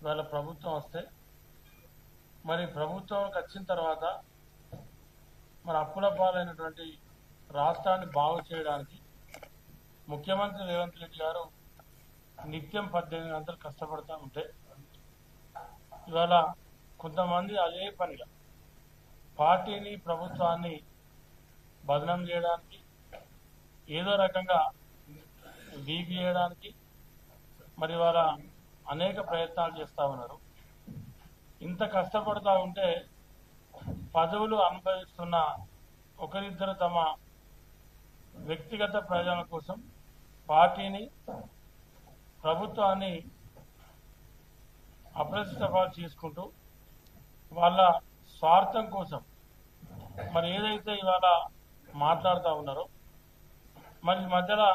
ఇవాళ ప్రభుత్వం వస్తే మరి ప్రభుత్వంకి వచ్చిన తర్వాత మరి అప్పుల పాలైనటువంటి రాష్ట్రాన్ని బాగు చేయడానికి ముఖ్యమంత్రి రేవంత్ రెడ్డి గారు నిత్యం 18 గంటలు కష్టపడతా ఉంటే ఇవాళ కొంతమంది అదే పనిగా పార్టీని ప్రభుత్వాన్ని బదనం చేయడానికి ఏదో రకంగా వీక్ చేయడానికి మరి ఇవాళ అనేక ప్రయత్నాలు చేస్తూ ఉన్నారు. ఇంత కష్టపడతా ఉంటే పదవులు అనుభవిస్తున్న ఒకరిద్దరు తమ వ్యక్తిగత ప్రయోజనాల కోసం పార్టీని ప్రభుత్వాన్ని అప్రతిష్టపాలు చేసుకుంటూ వాళ్ళ స్వార్థం కోసం మరి ఏదైతే ఇవాళ మాట్లాడుతూ ఉన్నారో మరి ఈ మధ్యలో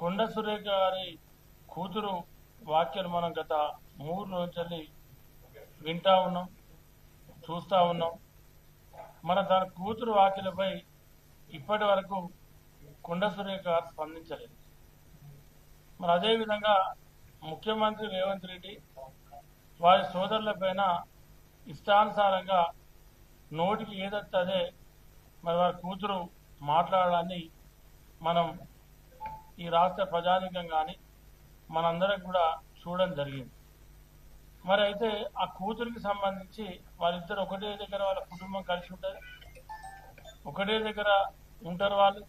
కొండ సురేఖ గారి కూతురు వ్యాఖ్యలు మనం గత 3 రోజులు వింటా ఉన్నాం, చూస్తూ ఉన్నాం. మన తన కూతురు వ్యాఖ్యలపై ఇప్పటి వరకు కొండ సురేఖ గారు స్పందించలేదు. మరి అదేవిధంగా ముఖ్యమంత్రి రేవంత్ రెడ్డి వారి సోదరులపైన ఇష్టానుసారంగా నోటికి ఏదైతే అదే మరి వారి కూతురు మాట్లాడాలని మనం ఈ రాష్ట్ర ప్రజానీకం కానీ మనందరం కూడా చూడడం జరిగింది. మరి అయితే ఆ కూతురికి సంబంధించి వాళ్ళిద్దరు ఒకటే దగ్గర వాళ్ళ కుటుంబం కలిసి ఉంటుంది, ఒకటే దగ్గర ఉంటారు వాళ్ళు.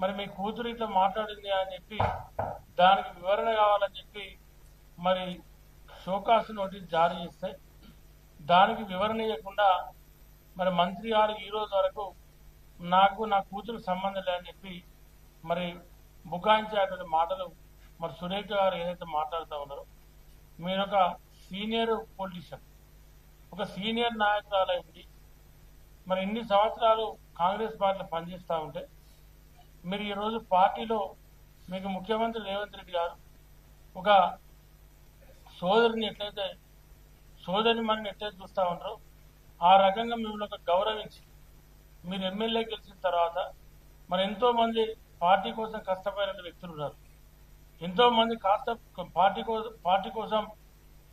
మరి మీ కూతురు ఇట్లా మాట్లాడింది అని చెప్పి దానికి వివరణ కావాలని చెప్పి మరి షోకాస్ నోటీస్ జారీ చేస్తే దానికి వివరణ ఇవ్వకుండా మరి మంత్రి గారు ఈ రోజు వరకు నాకు నా కూతురు సంబంధం లేదని చెప్పి మరి బుకాయించేటువంటి మాటలు మరి సురేఖ గారు ఏదైతే మాట్లాడుతూ ఉన్నారో, మీరు ఒక సీనియర్ పొలిటీషియన్, ఒక సీనియర్ నాయకురాలు ఉంది, మరి ఇన్ని సంవత్సరాలు కాంగ్రెస్ పార్టీలో పనిచేస్తూ ఉంటే మీరు ఈరోజు పార్టీలో మీకు ముఖ్యమంత్రి రేవంత్ రెడ్డి గారు ఒక సోదరిని ఎట్లయితే సోదరిని మనం ఎట్లయితే చూస్తూ ఉంటారో ఆ రకంగా మిమ్మల్ని ఒక గౌరవించి మీరు ఎమ్మెల్యే గెలిచిన తర్వాత మరి ఎంతోమంది పార్టీ కోసం కష్టపడిన వ్యక్తులు ఉన్నారు, ఎంతోమంది పార్టీ కోసం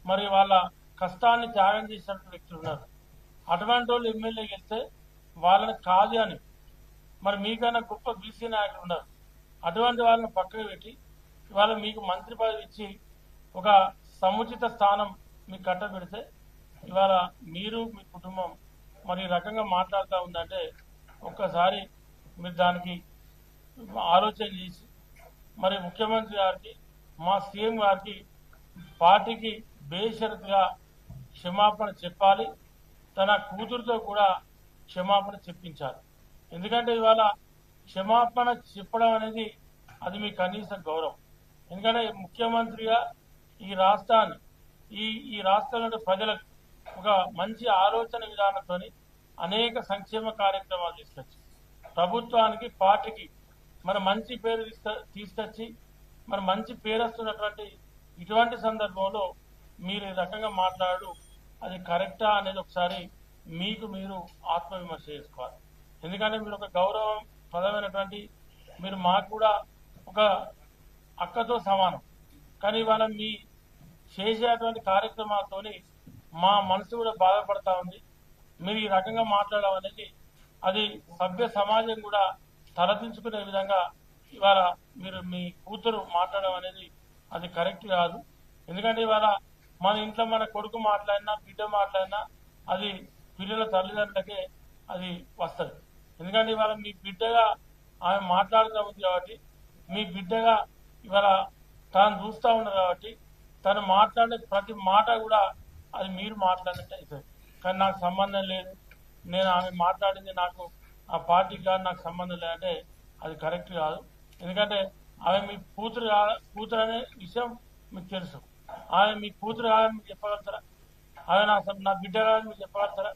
మరి వాళ్ళ కష్టాన్ని త్యాగం చేసినటువంటి వ్యక్తులు ఉన్నారు. అటువంటి వాళ్ళు ఎమ్మెల్యే గెలిస్తే వాళ్ళని కాదు అని మరి మీకన్నా గొప్ప బీసీ నాయకులు ఉన్నారు. అటువంటి వాళ్ళని పక్కకు పెట్టి ఇవాళ మీకు మంత్రి పదవి ఇచ్చి ఒక సముచిత స్థానం మీకు కట్టబెడితే ఇవాళ మీరు మీ కుటుంబం మరి ఈ రకంగా మాట్లాడుతూ ఉందంటే ఒక్కసారి మీరు దానికి ఆలోచన చేసి మరి ముఖ్యమంత్రి గారికి మా సీఎం గారికి పార్టీకి బేషరతుగా క్షమాపణ చెప్పాలి, తన కూతురుతో కూడా క్షమాపణ చెప్పించాలి. ఎందుకంటే ఇవాళ క్షమాపణ చెప్పడం అనేది అది మీ కనీస గౌరవం. ఎందుకంటే ముఖ్యమంత్రిగా ఈ రాష్ట్రాన్ని ఈ రాష్ట్రంలో ప్రజలకు ఒక మంచి ఆలోచన విధానంతో అనేక సంక్షేమ కార్యక్రమాలు తీసుకొచ్చి ప్రభుత్వానికి పార్టీకి మరి మంచి పేరు తీసుకొచ్చి మరి మంచి పేరు వస్తున్నటువంటి ఇటువంటి సందర్భంలో మీరు ఈ రకంగా మాట్లాడు అది కరెక్టా అనేది ఒకసారి మీకు మీరు ఆత్మవిమర్శ చేసుకోవాలి. ఎందుకంటే మీరు ఒక గౌరవం పదమైనటువంటి మీరు మాకు కూడా ఒక అక్కతో సమానం, కానీ ఇవాళ మీ చేసేటువంటి కార్యక్రమాలతోని మా మనసు కూడా బాధపడతా ఉంది. మీరు ఈ రకంగా మాట్లాడడం అనేది అది సభ్య సమాజం కూడా తలదించుకునే విధంగా ఇవాళ మీరు మీ కూతురు మాట్లాడడం అనేది అది కరెక్ట్ కాదు. ఎందుకంటే ఇవాళ మన ఇంట్లో మన కొడుకు మాట్లాడినా బిడ్డ మాట్లాడినా అది పిల్లల తల్లిదండ్రులకే అది వస్తుంది. ఎందుకంటే ఇవాళ మీ బిడ్డగా ఆమె మాట్లాడుతూ ఉంది కాబట్టి మీ బిడ్డగా ఇవాళ తాను చూస్తూ ఉన్నది కాబట్టి తను మాట్లాడే ప్రతి మాట కూడా అది మీరు మాట్లాడినట్టు అవుతుంది. కానీ నాకు సంబంధం లేదు, నేను ఆమె మాట్లాడింది నాకు ఆ పార్టీకి కానీ నాకు సంబంధం లేదంటే అది కరెక్ట్ కాదు. ఎందుకంటే ఆమె మీ కూతురు అనే విషయం మీకు తెలుసు. ఆమె మీ కూతురు కాదని మీకు చెప్పగలుగుతారా? ఆమె నా బిడ్డ కాదని మీకు చెప్పగలుగుతారా?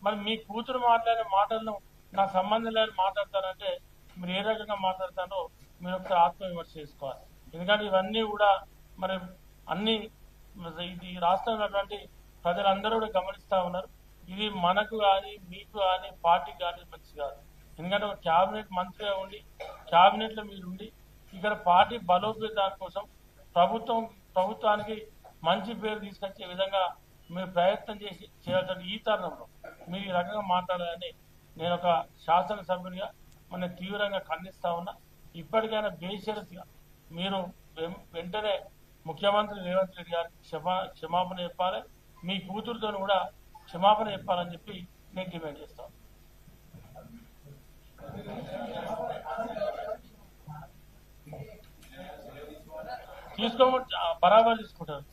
మరి మీ కూతురు మాట్లాడిన మాటలను నాకు సంబంధం లేదని మాట్లాడతారంటే మీరు ఏ రకంగా మాట్లాడతారో మీరు ఒకసారి ఆత్మవిమర్శ చేసుకోవాలి. ఎందుకంటే ఇవన్నీ కూడా మరి అన్ని ఈ రాష్ట్రంలో ఉన్నటువంటి ప్రజలందరూ కూడా గమనిస్తూ ఉన్నారు. ఇది మనకు కానీ మీకు కానీ పార్టీకి కానీ మంచి కాదు. ఎందుకంటే ఒక క్యాబినెట్ మంత్రిగా ఉండి క్యాబినెట్లో మీరు ఉండి ఇక్కడ పార్టీ బలోపేతాని కోసం ప్రభుత్వానికి మంచి పేరు తీసుకొచ్చే విధంగా మీరు ప్రయత్నం చేయాల్సిన ఈ తరుణంలో మీరు ఈ రకంగా మాట్లాడాలని నేను ఒక శాసనసభ్యునిగా మన తీవ్రంగా ఖండిస్తా ఉన్నా. ఇప్పటికైనా బేషరతుగా మీరు వెంటనే ముఖ్యమంత్రి రేవంత్ రెడ్డి గారికి క్షమాపణ చెప్పాలి, మీ కూతురుతో కూడా క్షమాపణ చెప్పాలని చెప్పి నేను డిమాండ్ చేస్తాను. తీసుకోకుండా బరాబర్ తీసుకుంటారు.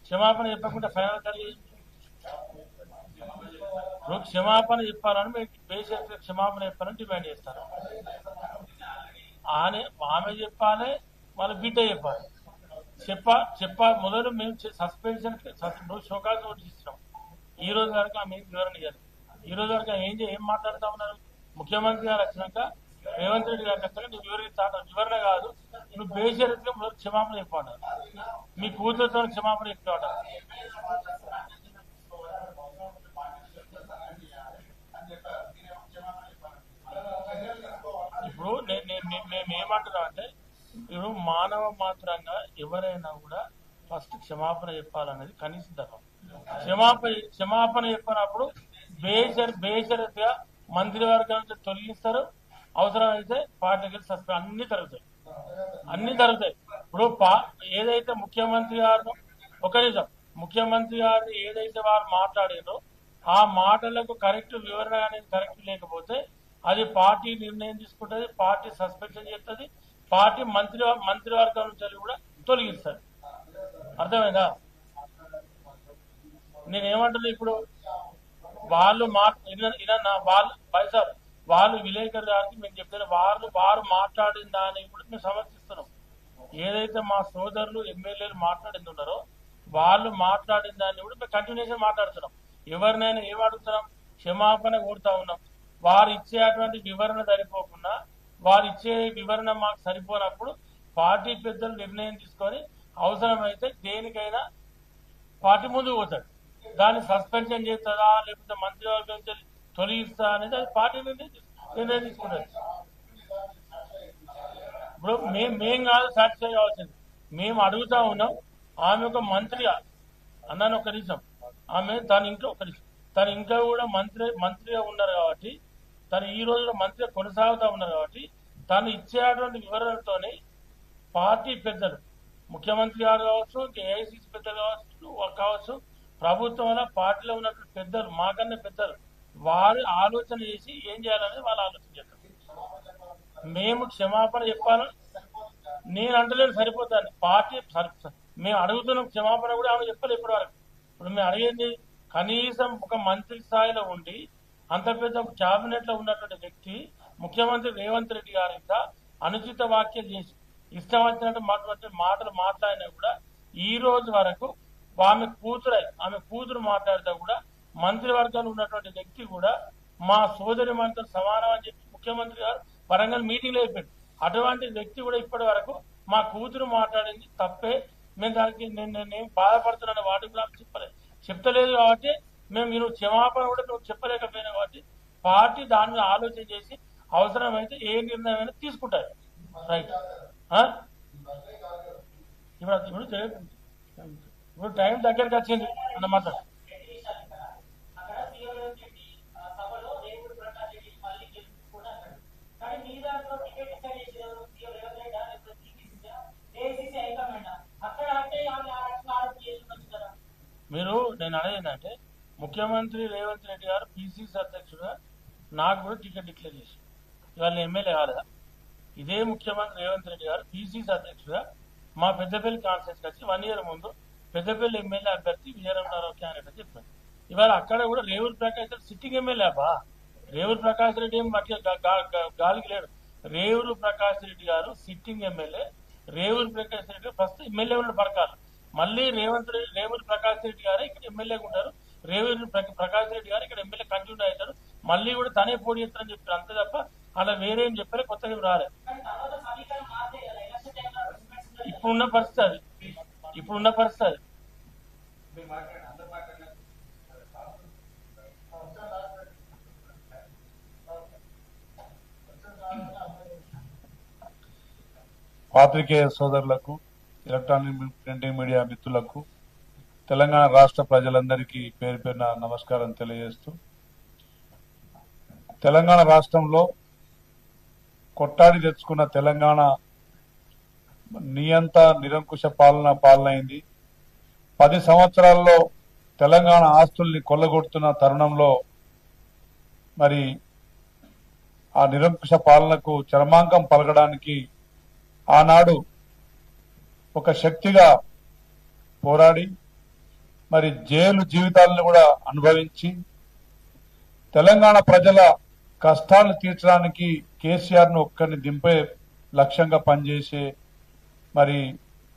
క్షమాపణ చెప్పకుండా ఫైనల్ కలిగి క్షమాపణ చెప్పాలని మీరు బేషరతుగా క్షమాపణ చెప్పాలని డిమాండ్ చేస్తారు. ఆమె చెప్పాలి, వాళ్ళ బిడ్డ చెప్పాలి. మొదలు మేము సస్పెన్షన్ షోకాజ్ నోటీస్ ఇస్తున్నాం. ఈ రోజు వరకు ఆమె వివరణ ఇవ్వాలి. ఈ రోజు వరకు ఏం మాట్లాడుతా ఉన్నారు? ముఖ్యమంత్రి గారు వచ్చినాక రేవంత్ రెడ్డి గారు వచ్చాక నువ్వు వివరణ కాదు, నువ్వు బేషరతుగా మొదలు క్షమాపణ చెప్పాడు. మీ కూతురుతో క్షమాపణ చెప్పాడు. ఇప్పుడు మేము ఏమంటున్నాం అంటే, ఇప్పుడు మానవ మాత్రంగా ఎవరైనా కూడా ఫస్ట్ క్షమాపణ చెప్పాలనేది కనీస ధర్మం. క్షమాపణ చెప్పినప్పుడు బేషరతుగా మంత్రివర్గం నుంచి తొలగిస్తారు. అవసరమైతే పార్టీకి సస్పెండ్ అన్ని జరుగుతాయి. ఇప్పుడు ఏదైతే ముఖ్యమంత్రి గారు ముఖ్యమంత్రి గారు ఏదైతే వారు మాట్లాడారో ఆ మాటలకు కరెక్ట్ వివరణ అనేది కరెక్ట్ లేకపోతే అది పార్టీ నిర్ణయం తీసుకుంటుంది, పార్టీ సస్పెన్షన్ చేస్తుంది, పార్టీ మంత్రివర్గం నుంచి కూడా తొలగిస్తుంది. అర్థమైందా? నేనేమంటున్నా, ఇప్పుడు వాళ్ళు వాళ్ళు విలేకరు గారికి మేము చెప్తే వారు మాట్లాడిన దాన్ని కూడా మేము సమర్థిస్తున్నాం. ఏదైతే మా సోదరులు ఎమ్మెల్యేలు మాట్లాడింది ఉన్నారో వాళ్ళు మాట్లాడిన దాన్ని కూడా మేము కంటిన్యూషన్ మాట్లాడుతున్నాం. ఎవరినైనా ఏం అడుగుతున్నాం? క్షమాపణ కోరుతా ఉన్నాం. వారు ఇచ్చేటువంటి వివరణ సరిపోకుండా వారు ఇచ్చే వివరణ మాకు సరిపోనప్పుడు పార్టీ పెద్దలు నిర్ణయం తీసుకొని అవసరమైతే దేనికైనా పార్టీ ముందుకు పోతాడు. దాన్ని సస్పెన్షన్ చేస్తుందా లేకపోతే మంత్రివర్గం తొలగిస్తా అనేది అది పార్టీ నిర్ణయం తీసుకుంటుంది. ఇప్పుడు మేం కాదు సాటిస్ఫై కావాల్సింది, మేము అడుగుతా ఉన్నాం. ఆమె ఒక మంత్రిగా అన్నాను ఒక నిమిషం, తను ఇంకా కూడా మంత్రిగా ఉన్నారు కాబట్టి, తను ఈ రోజు మంత్రిగా కొనసాగుతా ఉన్నారు కాబట్టి తను ఇచ్చేటువంటి వివరణతోనే పార్టీ పెద్దలు ముఖ్యమంత్రి గారు కావచ్చు, ఏఐసిసి పెద్దలు కావచ్చు, ప్రభుత్వంలో పార్టీలో ఉన్నటువంటి పెద్దలు మాకన్నా పెద్దలు వారు ఆలోచన చేసి ఏం చేయాలనేది వాళ్ళు ఆలోచన చేస్తారు. మేము క్షమాపణ చెప్పాలని నేను అంటలేను, సరిపోతాను. పార్టీ మేము అడుగుతున్నాం క్షమాపణ కూడా ఆమె చెప్పలేదు ఇప్పటి వరకు. ఇప్పుడు మేము అడిగేది కనీసం ఒక మంత్రి స్థాయిలో ఉండి అంత పెద్ద క్యాబినెట్ లో ఉన్నటువంటి వ్యక్తి ముఖ్యమంత్రి రేవంత్ రెడ్డి గారి అనుచిత వ్యాఖ్యలు చేసి ఇష్టం వచ్చినట్టు మాటలు మాట్లాడినా కూడా ఈ రోజు వరకు ఆమె కూతురు మాట్లాడితే కూడా మంత్రివర్గంలో ఉన్నటువంటి వ్యక్తి కూడా మా సోదరి మనతో సమానం అని చెప్పి ముఖ్యమంత్రి గారు వరంగల్ మీటింగ్ లో చెప్పాడు. అటువంటి వ్యక్తి కూడా ఇప్పటి వరకు మా కూతురు మాట్లాడింది తప్పే, మేము దానికి నేను బాధపడుతున్నాను వాటికి కూడా చెప్తలేదు కాబట్టి మేము క్షమాపణ కూడా నువ్వు చెప్పలేకపోయినా కాబట్టి పార్టీ దాని మీద ఆలోచన చేసి అవసరమైతే ఏ నిర్ణయం అయినా తీసుకుంటారు. రైట్. ఇప్పుడు టైం దగ్గరికి వచ్చింది అన్నమాట. నేను అనేది ఏంటంటే, ముఖ్యమంత్రి రేవంత్ రెడ్డి గారు పిసిసి అధ్యక్షుడుగా నాకు కూడా టికెట్ డిక్లేర్ చేసి ఇవాళ ఎమ్మెల్యే కాలేదా? ఇదే ముఖ్యమంత్రి రేవంత్ రెడ్డి గారు పిసిసి అధ్యక్షుడుగా మా పెద్దపల్లి కాన్స్టిట్యూన్సీకి వచ్చి 1 year ముందు పెద్దపల్లి ఎమ్మెల్యే అభ్యర్థి విజయరామరావు క్యాండిడేట్ అని చెప్పారు. ఇవాళ అక్కడ కూడా రేవూరు ప్రకాష్ రెడ్డి సిట్టింగ్ ఎమ్మెల్యే అబ్బా. రేవూరు ప్రకాష్ రెడ్డి ఏం గాలికి లేడు. రేవూరు ప్రకాష్ రెడ్డి గారు sitting MLA. Revuru Prakash Reddy first MLA ఉన్న పడకాలు, మళ్ళీ రేవూరు ప్రకాష్ రెడ్డి గారు ఇక్కడ ఎమ్మెల్యేగా ఉంటారు. రేవూరు ప్రకాష్ రెడ్డి గారు ఇక్కడ ఎమ్మెల్యే కంటిన్యూ అవుతారు. మళ్ళీ కూడా తనే పోటీ చేస్తారని చెప్పారు. అంతే తప్ప అలా వేరేం చెప్పారు, కొత్తగా రాలేదు. ఇప్పుడున్న పరిస్థితి పాత్రికేయ సోదరులకు, ఎలక్ట్రానిక్ ప్రింటింగ్ మీడియా మిత్రులకు తెలంగాణ రాష్ట్ర ప్రజలందరికీ పేరు పేరున నమస్కారం తెలియజేస్తూ, తెలంగాణ రాష్ట్రంలో కొట్టాడి తెచ్చుకున్న తెలంగాణ నియంత నిరంకుశ పాలనైంది. 10 సంవత్సరాల్లో తెలంగాణ ఆస్తుల్ని కొల్లగొడుతున్న తరుణంలో మరి ఆ నిరంకుశ పాలనకు చరమాంకం పలకడానికి ఆనాడు ఒక శక్తిగా పోరాడి మరి జైలు జీవితాలను కూడా అనుభవించి తెలంగాణ ప్రజల కష్టాలు తీర్చడానికి కేసీఆర్ ను ఒక్కరిని దింపే లక్ష్యంగా పనిచేసే మరి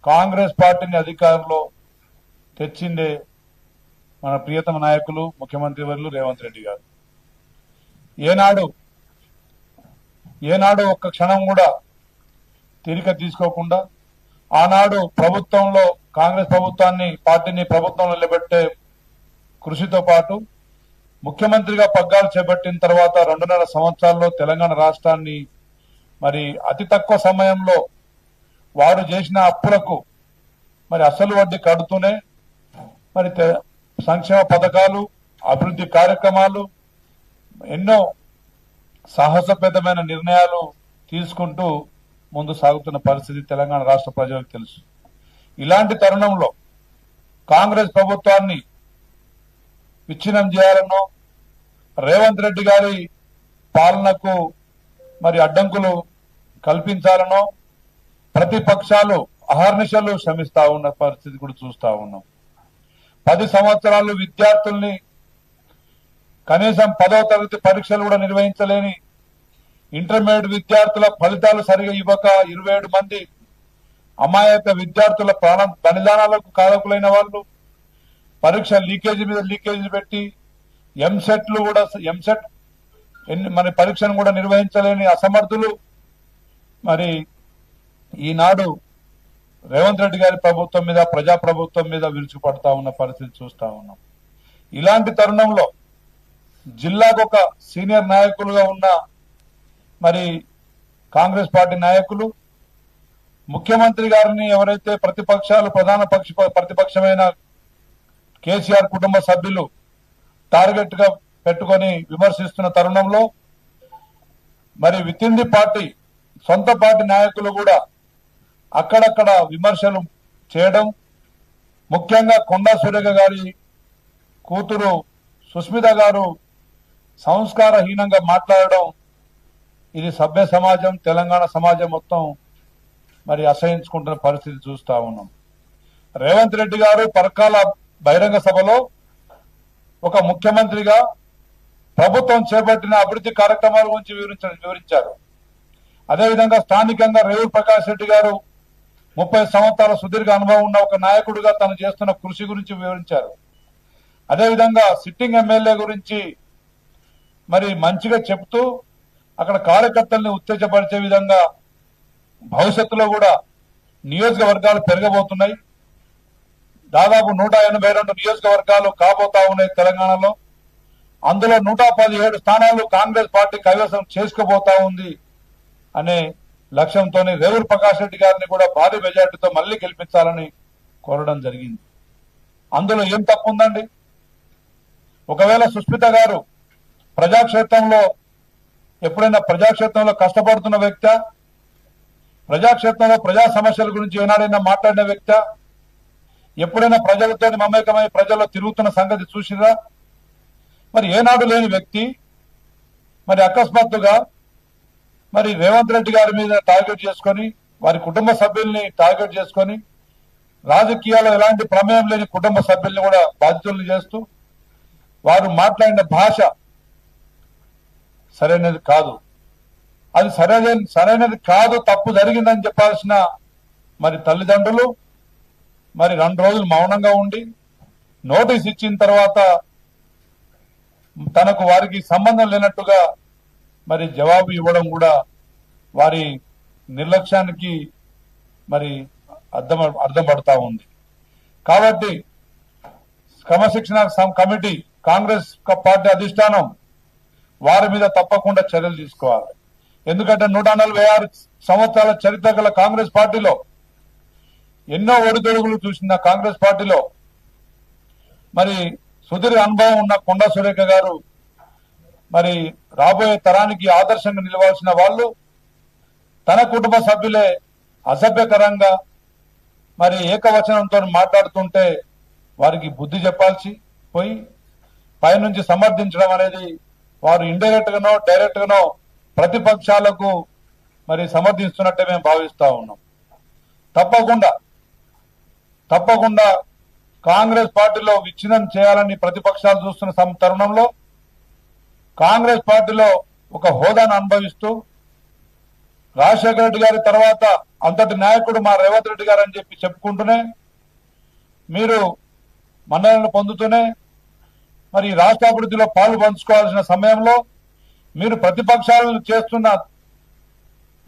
కాంగ్రెస్ పార్టీని అధికారంలో తెచ్చిందే మన ప్రియతమ నాయకులు ముఖ్యమంత్రి వర్యులు రేవంత్ రెడ్డి గారు. ఏనాడు ఒక్క క్షణం కూడా తీరిక తీసుకోకుండా ఆనాడు ప్రభుత్వంలో కాంగ్రెస్ పార్టీని ప్రభుత్వంలో నిలబెట్టే కృషితో పాటు ముఖ్యమంత్రిగా పగ్గాలు చేపట్టిన తర్వాత 2.5 సంవత్సరాల్లో తెలంగాణ రాష్ట్రాన్ని మరి అతి తక్కువ సమయంలో వారు చేసిన అప్పులకు మరి అసలు వడ్డీ కడుతూనే మరి సంక్షేమ పథకాలు, అభివృద్ధి కార్యక్రమాలు, ఎన్నో సాహసోపేతమైన నిర్ణయాలు తీసుకుంటూ ముందు సాగుతున్న పరిస్థితి తెలంగాణ రాష్ట్ర ప్రజలకు తెలుసు. ఇలాంటి తరుణంలో కాంగ్రెస్ ప్రభుత్వాన్ని విచ్ఛిన్నం చేయాలనో, రేవంత్ రెడ్డి గారి పాలనకు మరి అడ్డంకులు కల్పించాలనో ప్రతిపక్షాలు అహర్నిశలు శ్రమిస్తా ఉన్న పరిస్థితి కూడా చూస్తా ఉన్నాం. 10 సంవత్సరాలు విద్యార్థుల్ని కనీసం 10వ తరగతి పరీక్షలు కూడా నిర్వహించలేని, ఇంటర్మీడియట్ విద్యార్థుల ఫలితాలు సరిగా ఇవ్వక 27 మంది అమాయక విద్యార్థుల ప్రాణ బలిదానాలకు కారకులైన వాళ్ళు, పరీక్ష లీకేజీ మీద లీకేజీ పెట్టి ఎంసెట్ మన పరీక్షను కూడా నిర్వహించలేని అసమర్థులు మరి ఈనాడు రేవంత్ రెడ్డి గారి ప్రభుత్వం మీద, ప్రజాప్రభుత్వం మీద విరుచుకుపడతా ఉన్న పరిస్థితి చూస్తా ఉన్నాం. ఇలాంటి తరుణంలో జిల్లాకు ఒక సీనియర్ నాయకులుగా ఉన్న మరి కాంగ్రెస్ పార్టీ నాయకులు ముఖ్యమంత్రి గారిని ఎవరైతే ప్రతిపక్షమైన కేసీఆర్ కుటుంబ సభ్యులు టార్గెట్ గా పెట్టుకొని విమర్శిస్తున్న తరుణంలో మరి విత్ ఇన్ ది పార్టీ సొంత పార్టీ నాయకులు కూడా అక్కడక్కడ విమర్శలు చేయడం, ముఖ్యంగా కొండా సురేఖ గారి కూతురు సుస్మిత గారు సంస్కారహీనంగా మాట్లాడడం, ఇది సభ్య సమాజం, తెలంగాణ సమాజం మొత్తం మరి అసహించుకుంటున్న పరిస్థితి చూస్తా ఉన్నాం. రేవంత్ రెడ్డి గారు పరకాల బహిరంగ సభలో ఒక ముఖ్యమంత్రిగా ప్రభుత్వం చేపట్టిన అభివృద్ధి కార్యక్రమాల గురించి వివరించారు. అదేవిధంగా స్థానికంగా రేవూరు ప్రకాష్ రెడ్డి గారు 30 సంవత్సరాల సుదీర్ఘ అనుభవం ఉన్న ఒక నాయకుడిగా తను చేస్తున్న కృషి గురించి వివరించారు. అదేవిధంగా సిట్టింగ్ ఎమ్మెల్యే గురించి మరి మంచిగా చెప్తూ అక్కడ కార్యకర్తల్ని ఉత్తేజపరిచే విధంగా భవిష్యత్తులో కూడా నియోజకవర్గాలు పెరగబోతున్నాయి. దాదాపు 182 నియోజకవర్గాలు కాబోతా ఉన్నాయి తెలంగాణలో. అందులో 117 స్థానాలు కాంగ్రెస్ పార్టీ కైవసం చేసుకోబోతా ఉంది అనే లక్ష్యంతోనే రేవూరు ప్రకాష్ రెడ్డి గారిని కూడా భారీ మెజార్టీతో మళ్లీ గెలిపించాలని కోరడం జరిగింది. అందులో ఏం తప్పు ఉందండి? ఒకవేళ సుస్మిత గారు ఎప్పుడైనా ప్రజాక్షేత్రంలో కష్టపడుతున్న వ్యక్తి, ప్రజాక్షేత్రంలో ప్రజా సమస్యల గురించి ఏనాడైనా మాట్లాడిన వ్యక్తి, ఎప్పుడైనా ప్రజలతో మమేకమై ప్రజల్లో తిరుగుతున్న సంగతి చూసిరా? మరి ఏనాడు లేని వ్యక్తి మరి అకస్మాత్తుగా మరి రేవంత్ రెడ్డి గారి మీద టార్గెట్ చేసుకొని, వారి కుటుంబ సభ్యుల్ని టార్గెట్ చేసుకొని, రాజకీయాల్లో ఎలాంటి ప్రమేయం లేని కుటుంబ సభ్యుల్ని కూడా బాధితుల్ని చేస్తూ వారు మాట్లాడిన భాష సరైనది కాదు. అది సరైనది కాదు, తప్పు జరిగిందని చెప్పాల్సిన మరి తల్లిదండ్రులు మరి 2 రోజులు మౌనంగా ఉండి నోటీస్ ఇచ్చిన తర్వాత వారికి సంబంధం లేనట్టుగా మరి జవాబు ఇవ్వడం కూడా వారి నిర్లక్ష్యానికి మరి అర్థం పడతా ఉంది. కాబట్టి క్రమశిక్షణ కమిటీ, కాంగ్రెస్ పార్టీ అధిష్టానం వారి మీద తప్పకుండా చర్యలు తీసుకోవాలి. ఎందుకంటే 146 సంవత్సరాల చరిత్ర గల కాంగ్రెస్ పార్టీలో ఎన్నో ఒడిదొడుగులు చూసిన కాంగ్రెస్ పార్టీలో మరి సుదీర్ఘ అనుభవం ఉన్న కొండా సురేఖ గారు మరి రాబోయే తరానికి ఆదర్శంగా నిలవాల్సిన వాళ్ళు తన కుటుంబ సభ్యులే అసభ్యకరంగా మరి ఏకవచనంతో మాట్లాడుతుంటే వారికి బుద్ధి చెప్పాల్సి పోయి పైనుంచి సమర్థించడం అనేది వారు ఇండైరెక్ట్ గానో డైరెక్ట్ గానో ప్రతిపక్షాలకు మరి సమర్థిస్తున్నట్టే మేము భావిస్తా ఉన్నాం. తప్పకుండా కాంగ్రెస్ పార్టీలో విచ్ఛిన్నం చేయాలని ప్రతిపక్షాలు చూస్తున్న తరుణంలో కాంగ్రెస్ పార్టీలో ఒక హోదాను అనుభవిస్తూ రాజశేఖర రెడ్డి గారి తర్వాత అంతటి నాయకుడు మా రేవంత్ రెడ్డి గారు అని చెప్పి చెప్పుకుంటూనే మీరు మన్ననలు పొందుతూనే మరి రాష్ట్ర అభివృద్ధిలో పాలు పంచుకోవాల్సిన సమయంలో మీరు ప్రతిపక్షాలను చేస్తున్న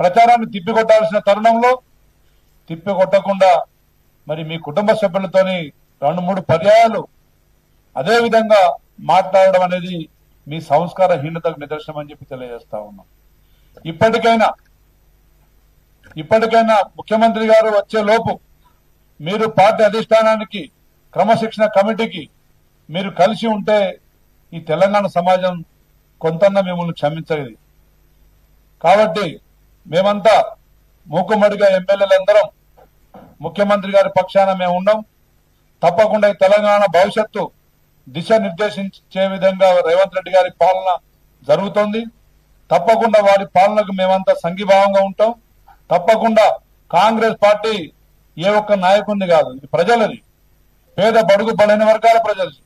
ప్రచారాన్ని తిప్పికొట్టాల్సిన తరుణంలో తిప్పికొట్టకుండా మరి మీ కుటుంబ సభ్యులతోని 2-3 పర్యాయాలు అదే విధంగా మాట్లాడడం అనేది మీ సంస్కారహీనతకు నిదర్శనం అని చెప్పి తెలియజేస్తా ఉన్నాం. ఇప్పటికైనా ముఖ్యమంత్రి గారు వచ్చే లోపు మీరు పార్టీ అధిష్టానానికి క్రమశిక్షణ కమిటీకి మీరు కలిసి ఉంటే ఈ తెలంగాణ సమాజం కొంతన్నా మిమ్మల్ని క్షమించలేదు. కాబట్టి మేమంతా మూకుమ్మడిగా ఎమ్మెల్యేలందరం ముఖ్యమంత్రి గారి పక్షాన మేము ఉన్నాం. తప్పకుండా ఈ తెలంగాణ భవిష్యత్తు దిశ నిర్దేశించే విధంగా రేవంత్ రెడ్డి గారి పాలన జరుగుతోంది. తప్పకుండా వారి పాలనకు మేమంతా సంఘీభావంగా ఉంటాం. తప్పకుండా కాంగ్రెస్ పార్టీ ఏ ఒక్క నాయకుడిని కాదు, ఇది ప్రజలది, పేద బడుగు బలైన వర్గాల ప్రజలది,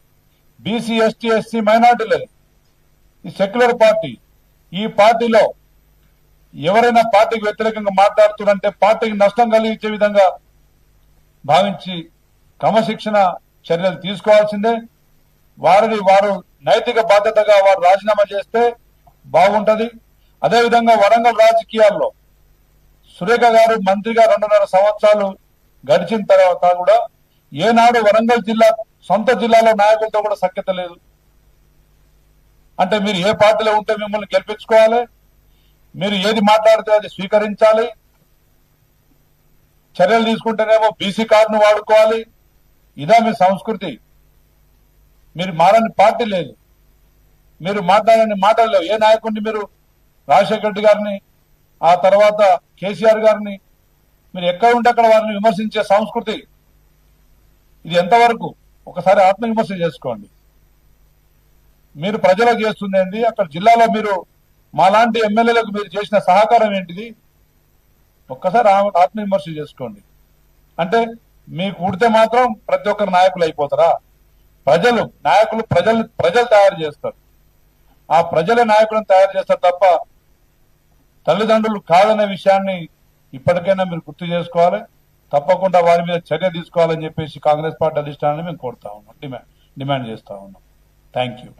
బీసీ ఎస్టీ ఎస్సీ మైనార్టీలది, ఈ సెక్యులర్ పార్టీ. ఈ పార్టీలో ఎవరైనా పార్టీకి వ్యతిరేకంగా మాట్లాడుతున్నారంటే పార్టీకి నష్టం కలిగించే విధంగా భావించి క్రమశిక్షణ చర్యలు తీసుకోవాల్సిందే. వారు నైతిక బాధ్యతగా వారు రాజీనామా చేస్తే బాగుంటది. అదేవిధంగా వరంగల్ రాజకీయాల్లో సురేఖ గారు మంత్రిగా 2.5 సంవత్సరాలు గడిచిన తర్వాత కూడా ఏనాడు వరంగల్ జిల్లా సొంత జిల్లాలో నాయకులతో కూడా సఖ్యత లేదు. అంటే మీరు ఏ పార్టీలో ఉంటే మిమ్మల్ని గెలిపించుకోవాలి, మీరు ఏది మాట్లాడితే అది స్వీకరించాలి, చర్యలు తీసుకుంటేనేమో బీసీ కార్డును వాడుకోవాలి. ఇదా మీ సంస్కృతి? మీరు మారని పార్టీ లేదు, మీరు మాట్లాడని మాటలు లేవు. ఏ నాయకుడిని మీరు రాజశేఖర రెడ్డి గారిని ఆ తర్వాత కేసీఆర్ గారిని మీరు ఎక్కడ ఉంటే అక్కడ వారిని విమర్శించే సంస్కృతి ఇది ఎంతవరకు? ఒకసారి ఆత్మవిమర్శ చేసుకోండి. మీరు ప్రజలకు చేస్తుంది ఏంటి? అక్కడ జిల్లాలో మీరు మాలాంటి ఎమ్మెల్యేలకు మీరు చేసిన సహకారం ఏంటిది? ఒక్కసారి ఆత్మవిమర్శ చేసుకోండి. అంటే మీకు పుడితే మాత్రం ప్రతి ఒక్కరు నాయకులు అయిపోతారా? నాయకులు ప్రజలు తయారు చేస్తారు. ఆ ప్రజలే నాయకులను తయారు చేస్తారు తప్ప తల్లిదండ్రులు కాదనే విషయాన్ని ఇప్పటికైనా మీరు గుర్తు చేసుకోవాలి. తప్పకుండా వారి మీద చర్య తీసుకోవాలని చెప్పేసి కాంగ్రెస్ పార్టీ అధిష్టానాన్ని మేము కోరుతా ఉన్నాం, డిమాండ్ చేస్తా ఉన్నాం. Thank you.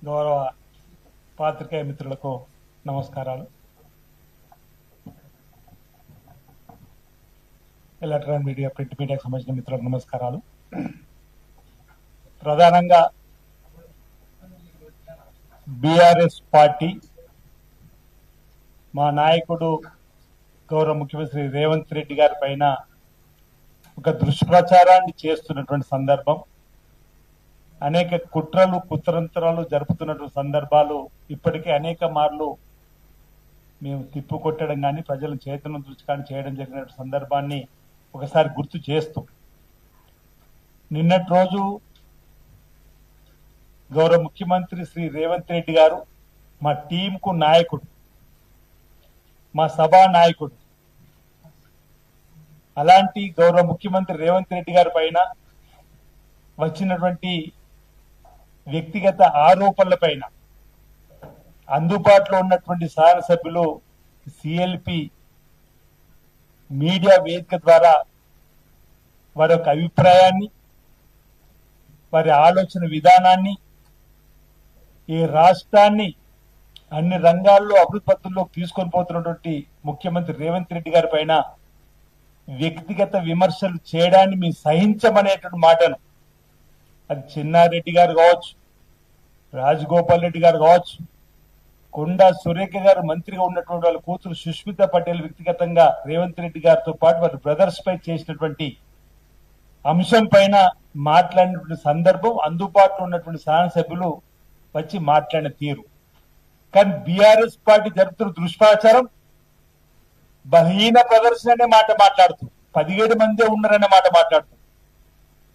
గౌరవ పాత్రికేయ మిత్రులకు నమస్కారాలు. ఎలక్ట్రానిక్ మీడియా, ప్రింట్ మీడియాకు సంబంధించిన మిత్రులకు నమస్కారాలు. ప్రధానంగా బీఆర్ఎస్ పార్టీ మా నాయకుడు గౌరవ ముఖ్యమంత్రి రేవంత్ రెడ్డి గారి పైన ఒక దుష్ప్రచారాన్ని చేస్తున్నటువంటి సందర్భం, అనేక కుట్రలు కుతంత్రాలు జరుపుతున్నటువంటి సందర్భాలు ఇప్పటికే అనేక మార్లు మేము తిప్పుకొట్టడం కానీ ప్రజలను చైతన్యం దృష్టి కానీ చేయడం జరిగిన సందర్భాన్ని ఒకసారి గుర్తు చేస్తూ, నిన్నటి రోజు గౌరవ ముఖ్యమంత్రి శ్రీ రేవంత్ రెడ్డి గారు మా టీంకు నాయకుడు, మా సభా నాయకుడు, అలాంటి గౌరవ ముఖ్యమంత్రి రేవంత్ రెడ్డి గారి పైన వచ్చినటువంటి వ్యక్తిగత ఆరోపణల పైన అందుబాటులో ఉన్నటువంటి శాసనసభ్యులు సిఎల్పి మీడియా వేదిక ద్వారా వారి యొక్క అభిప్రాయాన్ని, వారి ఆలోచన విధానాన్ని, ఈ రాష్ట్రాన్ని అన్ని రంగాల్లో అభివృద్ధి పథంలోకి తీసుకొని పోతున్నటువంటి ముఖ్యమంత్రి రేవంత్ రెడ్డి గారి పైన వ్యక్తిగత విమర్శలు చేయడాన్ని మేము సహించమనేటువంటి మాటను, అది చిన్నారెడ్డి గారు కావచ్చు, రాజగోపాల్ రెడ్డి గారు కావచ్చు, కొండా సురేఖ గారు మంత్రిగా ఉన్నటువంటి వాళ్ళ కూతురు సుష్మిత పటేల్ వ్యక్తిగతంగా రేవంత్ రెడ్డి గారితో పాటు వారి బ్రదర్స్ పై చేసినటువంటి అంశం పైన మాట్లాడినటువంటి సందర్భం అందుబాటులో ఉన్నటువంటి శాసనసభ్యులు వచ్చి మాట్లాడిన తీరు. కానీ బీఆర్ఎస్ పార్టీ జరుపుతున్న దుష్ప్రచారం బలహీన ప్రదర్శన అనే మాట మాట్లాడుతూ 17 మందే ఉన్నారనే మాట మాట్లాడుతూ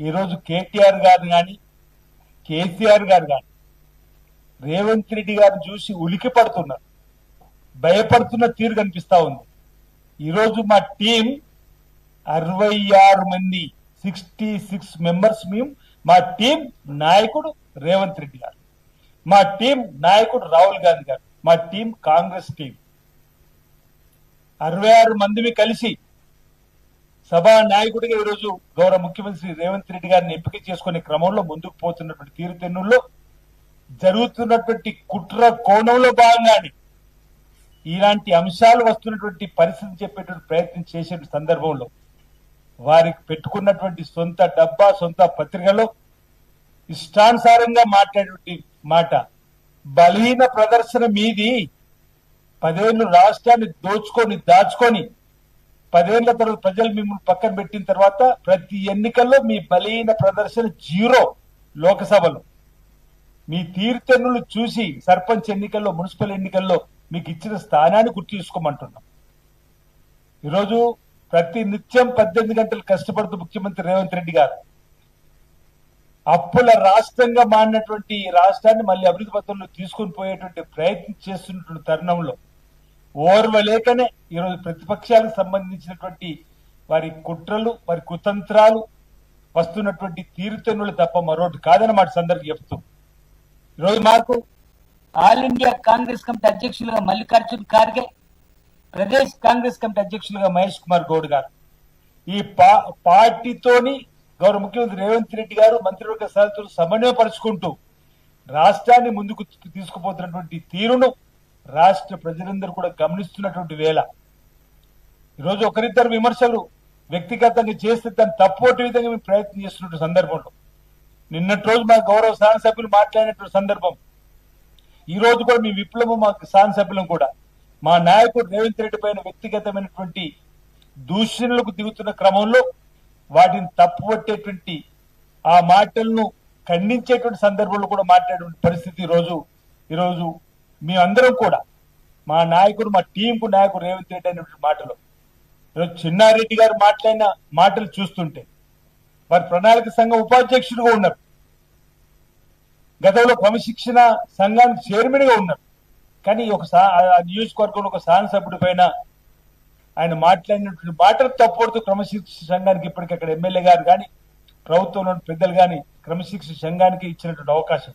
ఈరోజు కేటీఆర్ గారు కానీ కేసీఆర్ గారు కానీ రేవంత్ రెడ్డి గారిని చూసి ఉలికి పడుతున్నారు, భయపడుతున్న తీరు కనిపిస్తా ఉంది. ఈరోజు మా టీం 66 మంది 66 మెంబర్స్ మేము. మా టీం నాయకుడు రేవంత్ రెడ్డి గారు, మా టీం నాయకుడు రాహుల్ గాంధీ గారు, మా టీం కాంగ్రెస్ టీం 66 మందిని కలిసి సభా నాయకుడిగా ఈరోజు గౌరవ ముఖ్యమంత్రి రేవంత్ రెడ్డి గారిని ఎంపిక చేసుకునే క్రమంలో ముందుకు పోతున్నటువంటి తీరుతెన్నుల్లో జరుగుతున్నటువంటి కుట్ర కోణంలో భాగంగానే ఇలాంటి అంశాలు వస్తున్నటువంటి పరిస్థితి చెప్పేటువంటి ప్రయత్నం చేసే సందర్భంలో వారికి పెట్టుకున్నటువంటి సొంత డబ్బా సొంత పత్రికలో ఇష్టానుసారంగా మాట్లాడేటువంటి మాట బలహీన ప్రదర్శన మీది. 10 ఏళ్ళు రాష్ట్రాన్ని దాచుకొని 10 ఏళ్ల తర్వాత ప్రజలు మిమ్మల్ని పక్కన పెట్టిన తర్వాత ప్రతి ఎన్నికల్లో మీ బలహీన ప్రదర్శన 0. లోకసభలో మీ తీరుతెన్నులు చూసి సర్పంచ్ ఎన్నికల్లో మున్సిపల్ ఎన్నికల్లో మీకు ఇచ్చిన స్థానాన్ని గుర్తు తీసుకోమంటున్నాం. ఈరోజు ప్రతి నిత్యం 18 గంటలు కష్టపడుతూ ముఖ్యమంత్రి రేవంత్ రెడ్డి గారు అప్పుల రాష్ట్రంగా మారినటువంటి రాష్ట్రాన్ని మళ్ళీ అభివృద్ధి పథంలో తీసుకొని పోయేటువంటి ప్రయత్నం చేస్తున్నటువంటి తరుణంలో ఓర్వలేకనే ఈరోజు ప్రతిపక్షాలకు సంబంధించినటువంటి వారి కుట్రలు వారి కుతంత్రాలు వస్తున్నటువంటి తీరుతెన్నులు తప్ప మరొకటి కాదన్నమాట సందర్భం చెప్తూ ఈరోజు మాకు ఆల్ ఇండియా కాంగ్రెస్ కమిటీ అధ్యక్షులుగా మల్లికార్జున్ ఖార్గే, ప్రదేశ్ కాంగ్రెస్ కమిటీ అధ్యక్షులుగా మహేష్ కుమార్ గౌడ్ గారు, ఈ పార్టీతోని గౌరవ ముఖ్యమంత్రి రేవంత్ రెడ్డి గారు మంత్రివర్గ సభ్యులు సమన్వయపరుచుకుంటూ రాష్ట్రాన్ని ముందుకు తీసుకుపోతున్నటువంటి తీరును రాష్ట్ర ప్రజలందరూ కూడా గమనిస్తున్నటువంటి వేళ ఈరోజు ఒకరిద్దరు విమర్శలు వ్యక్తిగతంగా చేస్తే దాన్ని తప్పొట్టే విధంగా మేము ప్రయత్నం చేస్తున్న సందర్భంలో నిన్నటి రోజు మా గౌరవ శాసనసభ్యులు మాట్లాడినటువంటి సందర్భం ఈ రోజు కూడా మీ విప్లవం మా శాసనసభ్యులం కూడా మా నాయకుడు రేవంత్ రెడ్డి పైన వ్యక్తిగతమైనటువంటి దూషణలకు దిగుతున్న క్రమంలో వాటిని తప్పుపట్టేటువంటి ఆ మాటలను ఖండించేటువంటి సందర్భంలో కూడా మాట్లాడే పరిస్థితి ఈరోజు మేమందరం కూడా మా నాయకుడు మా టీంకు నాయకుడు రేవంత్ రెడ్డి అనేటువంటి మాటలు ఈరోజు చిన్నారెడ్డి గారు మాట్లాడిన మాటలు చూస్తుంటే వారి ప్రణాళిక సంఘం ఉపాధ్యక్షుడిగా ఉన్నారు, గతంలో క్రమశిక్షణ సంఘానికి చైర్మన్ గా ఉన్నారు. కానీ ఒక నియోజకవర్గంలో ఒక శాసనసభ్యుడి పైన ఆయన మాట్లాడినటువంటి మాటలు తప్పడుతూ క్రమశిక్షణ సంఘానికి ఇప్పటికీ అక్కడ ఎమ్మెల్యే గారు కానీ ప్రభుత్వంలో పెద్దలు కానీ క్రమశిక్షణ సంఘానికి ఇచ్చినటువంటి అవకాశం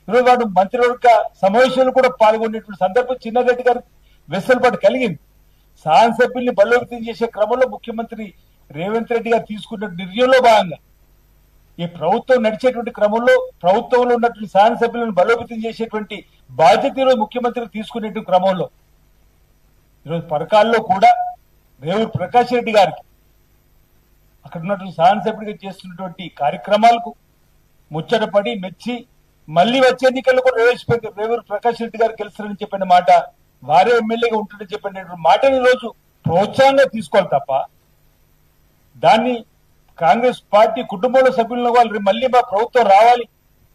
ఈరోజు వాడు మంత్రివర్గ సమావేశాలు కూడా పాల్గొనేటువంటి సందర్భం చిన్నారెడ్డి గారు వెసులుబాటు కలిగింది. శాసనసభ్యుల్ని బలోపేతం చేసే క్రమంలో ముఖ్యమంత్రి రేవంత్ రెడ్డి గారు తీసుకున్న నిర్ణయంలో భాగంగా ఈ ప్రభుత్వం నడిచేటువంటి క్రమంలో ప్రభుత్వంలో ఉన్నటువంటి శాసనసభ్యులను బలోపేతం చేసేటువంటి బాధ్యత ఈరోజు ముఖ్యమంత్రి తీసుకునేటువంటి క్రమంలో ఈరోజు పరకాల్లో కూడా రేవూరు ప్రకాష్ రెడ్డి గారికి అక్కడ ఉన్నటువంటి శాసనసభ్యుడిగా చేస్తున్నటువంటి కార్యక్రమాలకు ముచ్చటపడి మెచ్చి మళ్లీ వచ్చే ఎన్నికల్లో కూడా రేవూరు ప్రకాష్ రెడ్డి గారు గెలుస్తారని చెప్పిన మాట, వారే ఎమ్మెల్యేగా ఉంటుందని చెప్పిన మాటని ఈరోజు ప్రోత్సాహంగా తీసుకోవాలి తప్ప దాన్ని కాంగ్రెస్ పార్టీ కుటుంబంలో సభ్యులను వాళ్ళు మళ్ళీ మా ప్రభుత్వం రావాలి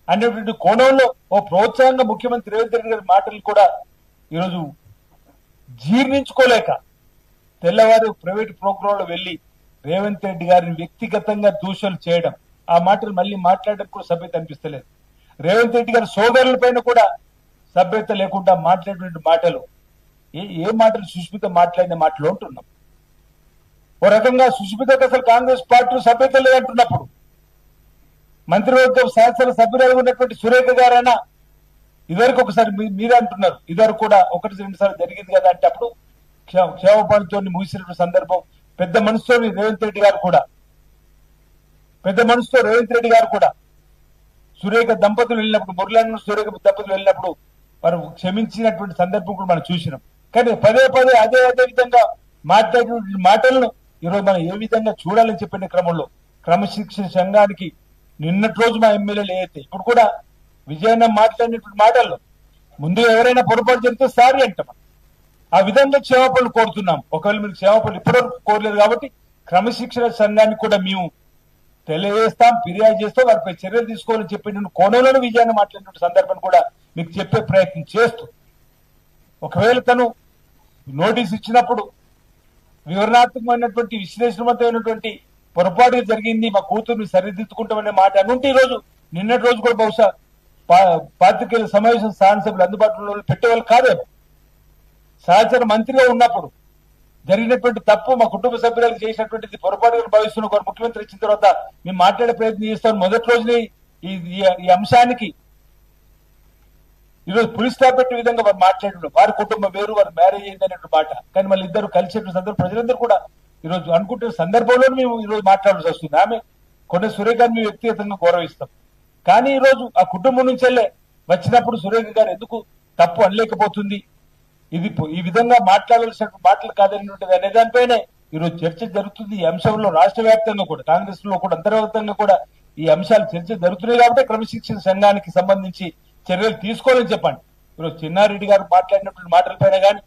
అనేటువంటి కోణంలో ఓ ప్రోత్సాహంగా ముఖ్యమంత్రి రేవంత్ రెడ్డి గారి మాటలు కూడా ఈరోజు జీర్ణించుకోలేక తెల్లవారు ప్రైవేట్ ప్రోగ్రాంలో వెళ్లి రేవంత్ రెడ్డి గారిని వ్యక్తిగతంగా దూషణలు చేయడం, ఆ మాటలు మళ్ళీ మాట్లాడడం కూడా సభ్యత అనిపిస్తలేదు. రేవంత్ రెడ్డి గారి సోదరుల పైన కూడా సభ్యత లేకుండా మాట్లాడేటువంటి మాటలు ఏ మాటలు సుష్మిత మాట్లాడిన మాటలు ఉంటున్నాం. ఓ రకంగా సుష్మితకు అసలు కాంగ్రెస్ పార్టీ సభ్యత లేదంటున్నప్పుడు మంత్రివర్గం శాసన సభ్యురాలు ఉన్నటువంటి సురేఖ గారైనా ఇదివరకు ఒకసారి మీరే అంటున్నారు, ఇదివరకు కూడా 1-2 సార్లు జరిగింది కదా అంటే అప్పుడు క్షేమపాలతో ముగిసినటువంటి సందర్భం పెద్ద మనసుతో రేవంత్ రెడ్డి గారు కూడా సురేఖ దంపతులు వెళ్ళినప్పుడు మురళీధరన్ సురేఖ దంపతులు వెళ్ళినప్పుడు వారు క్షమించినటువంటి సందర్భం కూడా మనం చూసినాం. కానీ పదే అదే విధంగా మాట్లాడినటువంటి మాటలను ఈరోజు మనం ఏ విధంగా చూడాలని చెప్పిన క్రమంలో క్రమశిక్షణ సంఘానికి నిన్నటి రోజు మా ఎమ్మెల్యేలు ఏదైతే ఇప్పుడు కూడా విజయన్న మాట్లాడినటువంటి మాటల్లో ముందుగా ఎవరైనా పొరపాటు జరిగితే సారీ అంటాం. ఆ విధంగా క్షమాపణలు కోరుతున్నాం. ఒకవేళ మీరు క్షమాపణలు ఇప్పటివరకు కోరలేదు కాబట్టి క్రమశిక్షణ సంఘానికి కూడా మేము తెలియజేస్తాం, ఫిర్యాదు చేస్తాం, వారిపై చర్యలు తీసుకోవాలని చెప్పి కోణంలోనే విజయాన్ని మాట్లాడిన సందర్భం కూడా మీకు చెప్పే ప్రయత్నం చేస్తూ, ఒకవేళ తను నోటీస్ ఇచ్చినప్పుడు వివరణాత్మకమైనటువంటి విశ్లేషణవంతమైనటువంటి పొరపాటుగా జరిగింది, మా కూతుర్ని సరిదిద్దుకుంటామనే మాట అనుంటే ఈ రోజు నిన్నటి రోజు కూడా బహుశా పాత్రికేయుల సమావేశం శాసనసభ్యులు అందుబాటులో పెట్టేవాళ్ళు కాదేమో. సహచర మంత్రిగా ఉన్నప్పుడు జరిగినటువంటి తప్పు మా కుటుంబ సభ్యులకు చేసినటువంటిది పొరపాటుగా భావిస్తున్న ఒక ముఖ్యమంత్రి వచ్చిన తర్వాత మేము మాట్లాడే ప్రయత్నం చేస్తాం. మొదటి రోజునే ఈ అంశానికి ఈరోజు పులి స్టాప్ పెట్టే విధంగా వారు మాట్లాడడం, వారి కుటుంబం వేరు, వారు మ్యారేజ్ అయింది అనేటువంటి మాట. కానీ మళ్ళీ ఇద్దరు కలిసేటువంటి సందర్భం ప్రజలందరూ కూడా ఈరోజు అనుకుంటున్న సందర్భంలో మేము ఈరోజు మాట్లాడాల్సి వస్తుంది. ఆమె కొన్ని సురేఖ గారిని మేము వ్యక్తిగతంగా గౌరవిస్తాం, కానీ ఈ రోజు ఆ కుటుంబం నుంచెల్లే వచ్చినప్పుడు సురేఖ గారు ఎందుకు తప్పు అనలేకపోతుంది, ఇది ఈ విధంగా మాట్లాడాల్సిన మాటలు కాదనేటువంటిది అనే దానిపైనే ఈరోజు చర్చ జరుగుతుంది. ఈ అంశంలో రాష్ట్ర వ్యాప్తంగా కూడా కాంగ్రెస్ లో కూడా అంతర్గతంగా కూడా ఈ అంశాలు చర్చ జరుగుతున్నాయి కాబట్టి క్రమశిక్షణ సంఘానికి సంబంధించి చర్యలు తీసుకోవాలని చెప్పండి. ఈరోజు చిన్నారెడ్డి గారు మాట్లాడినటువంటి మాటలపైన కానీ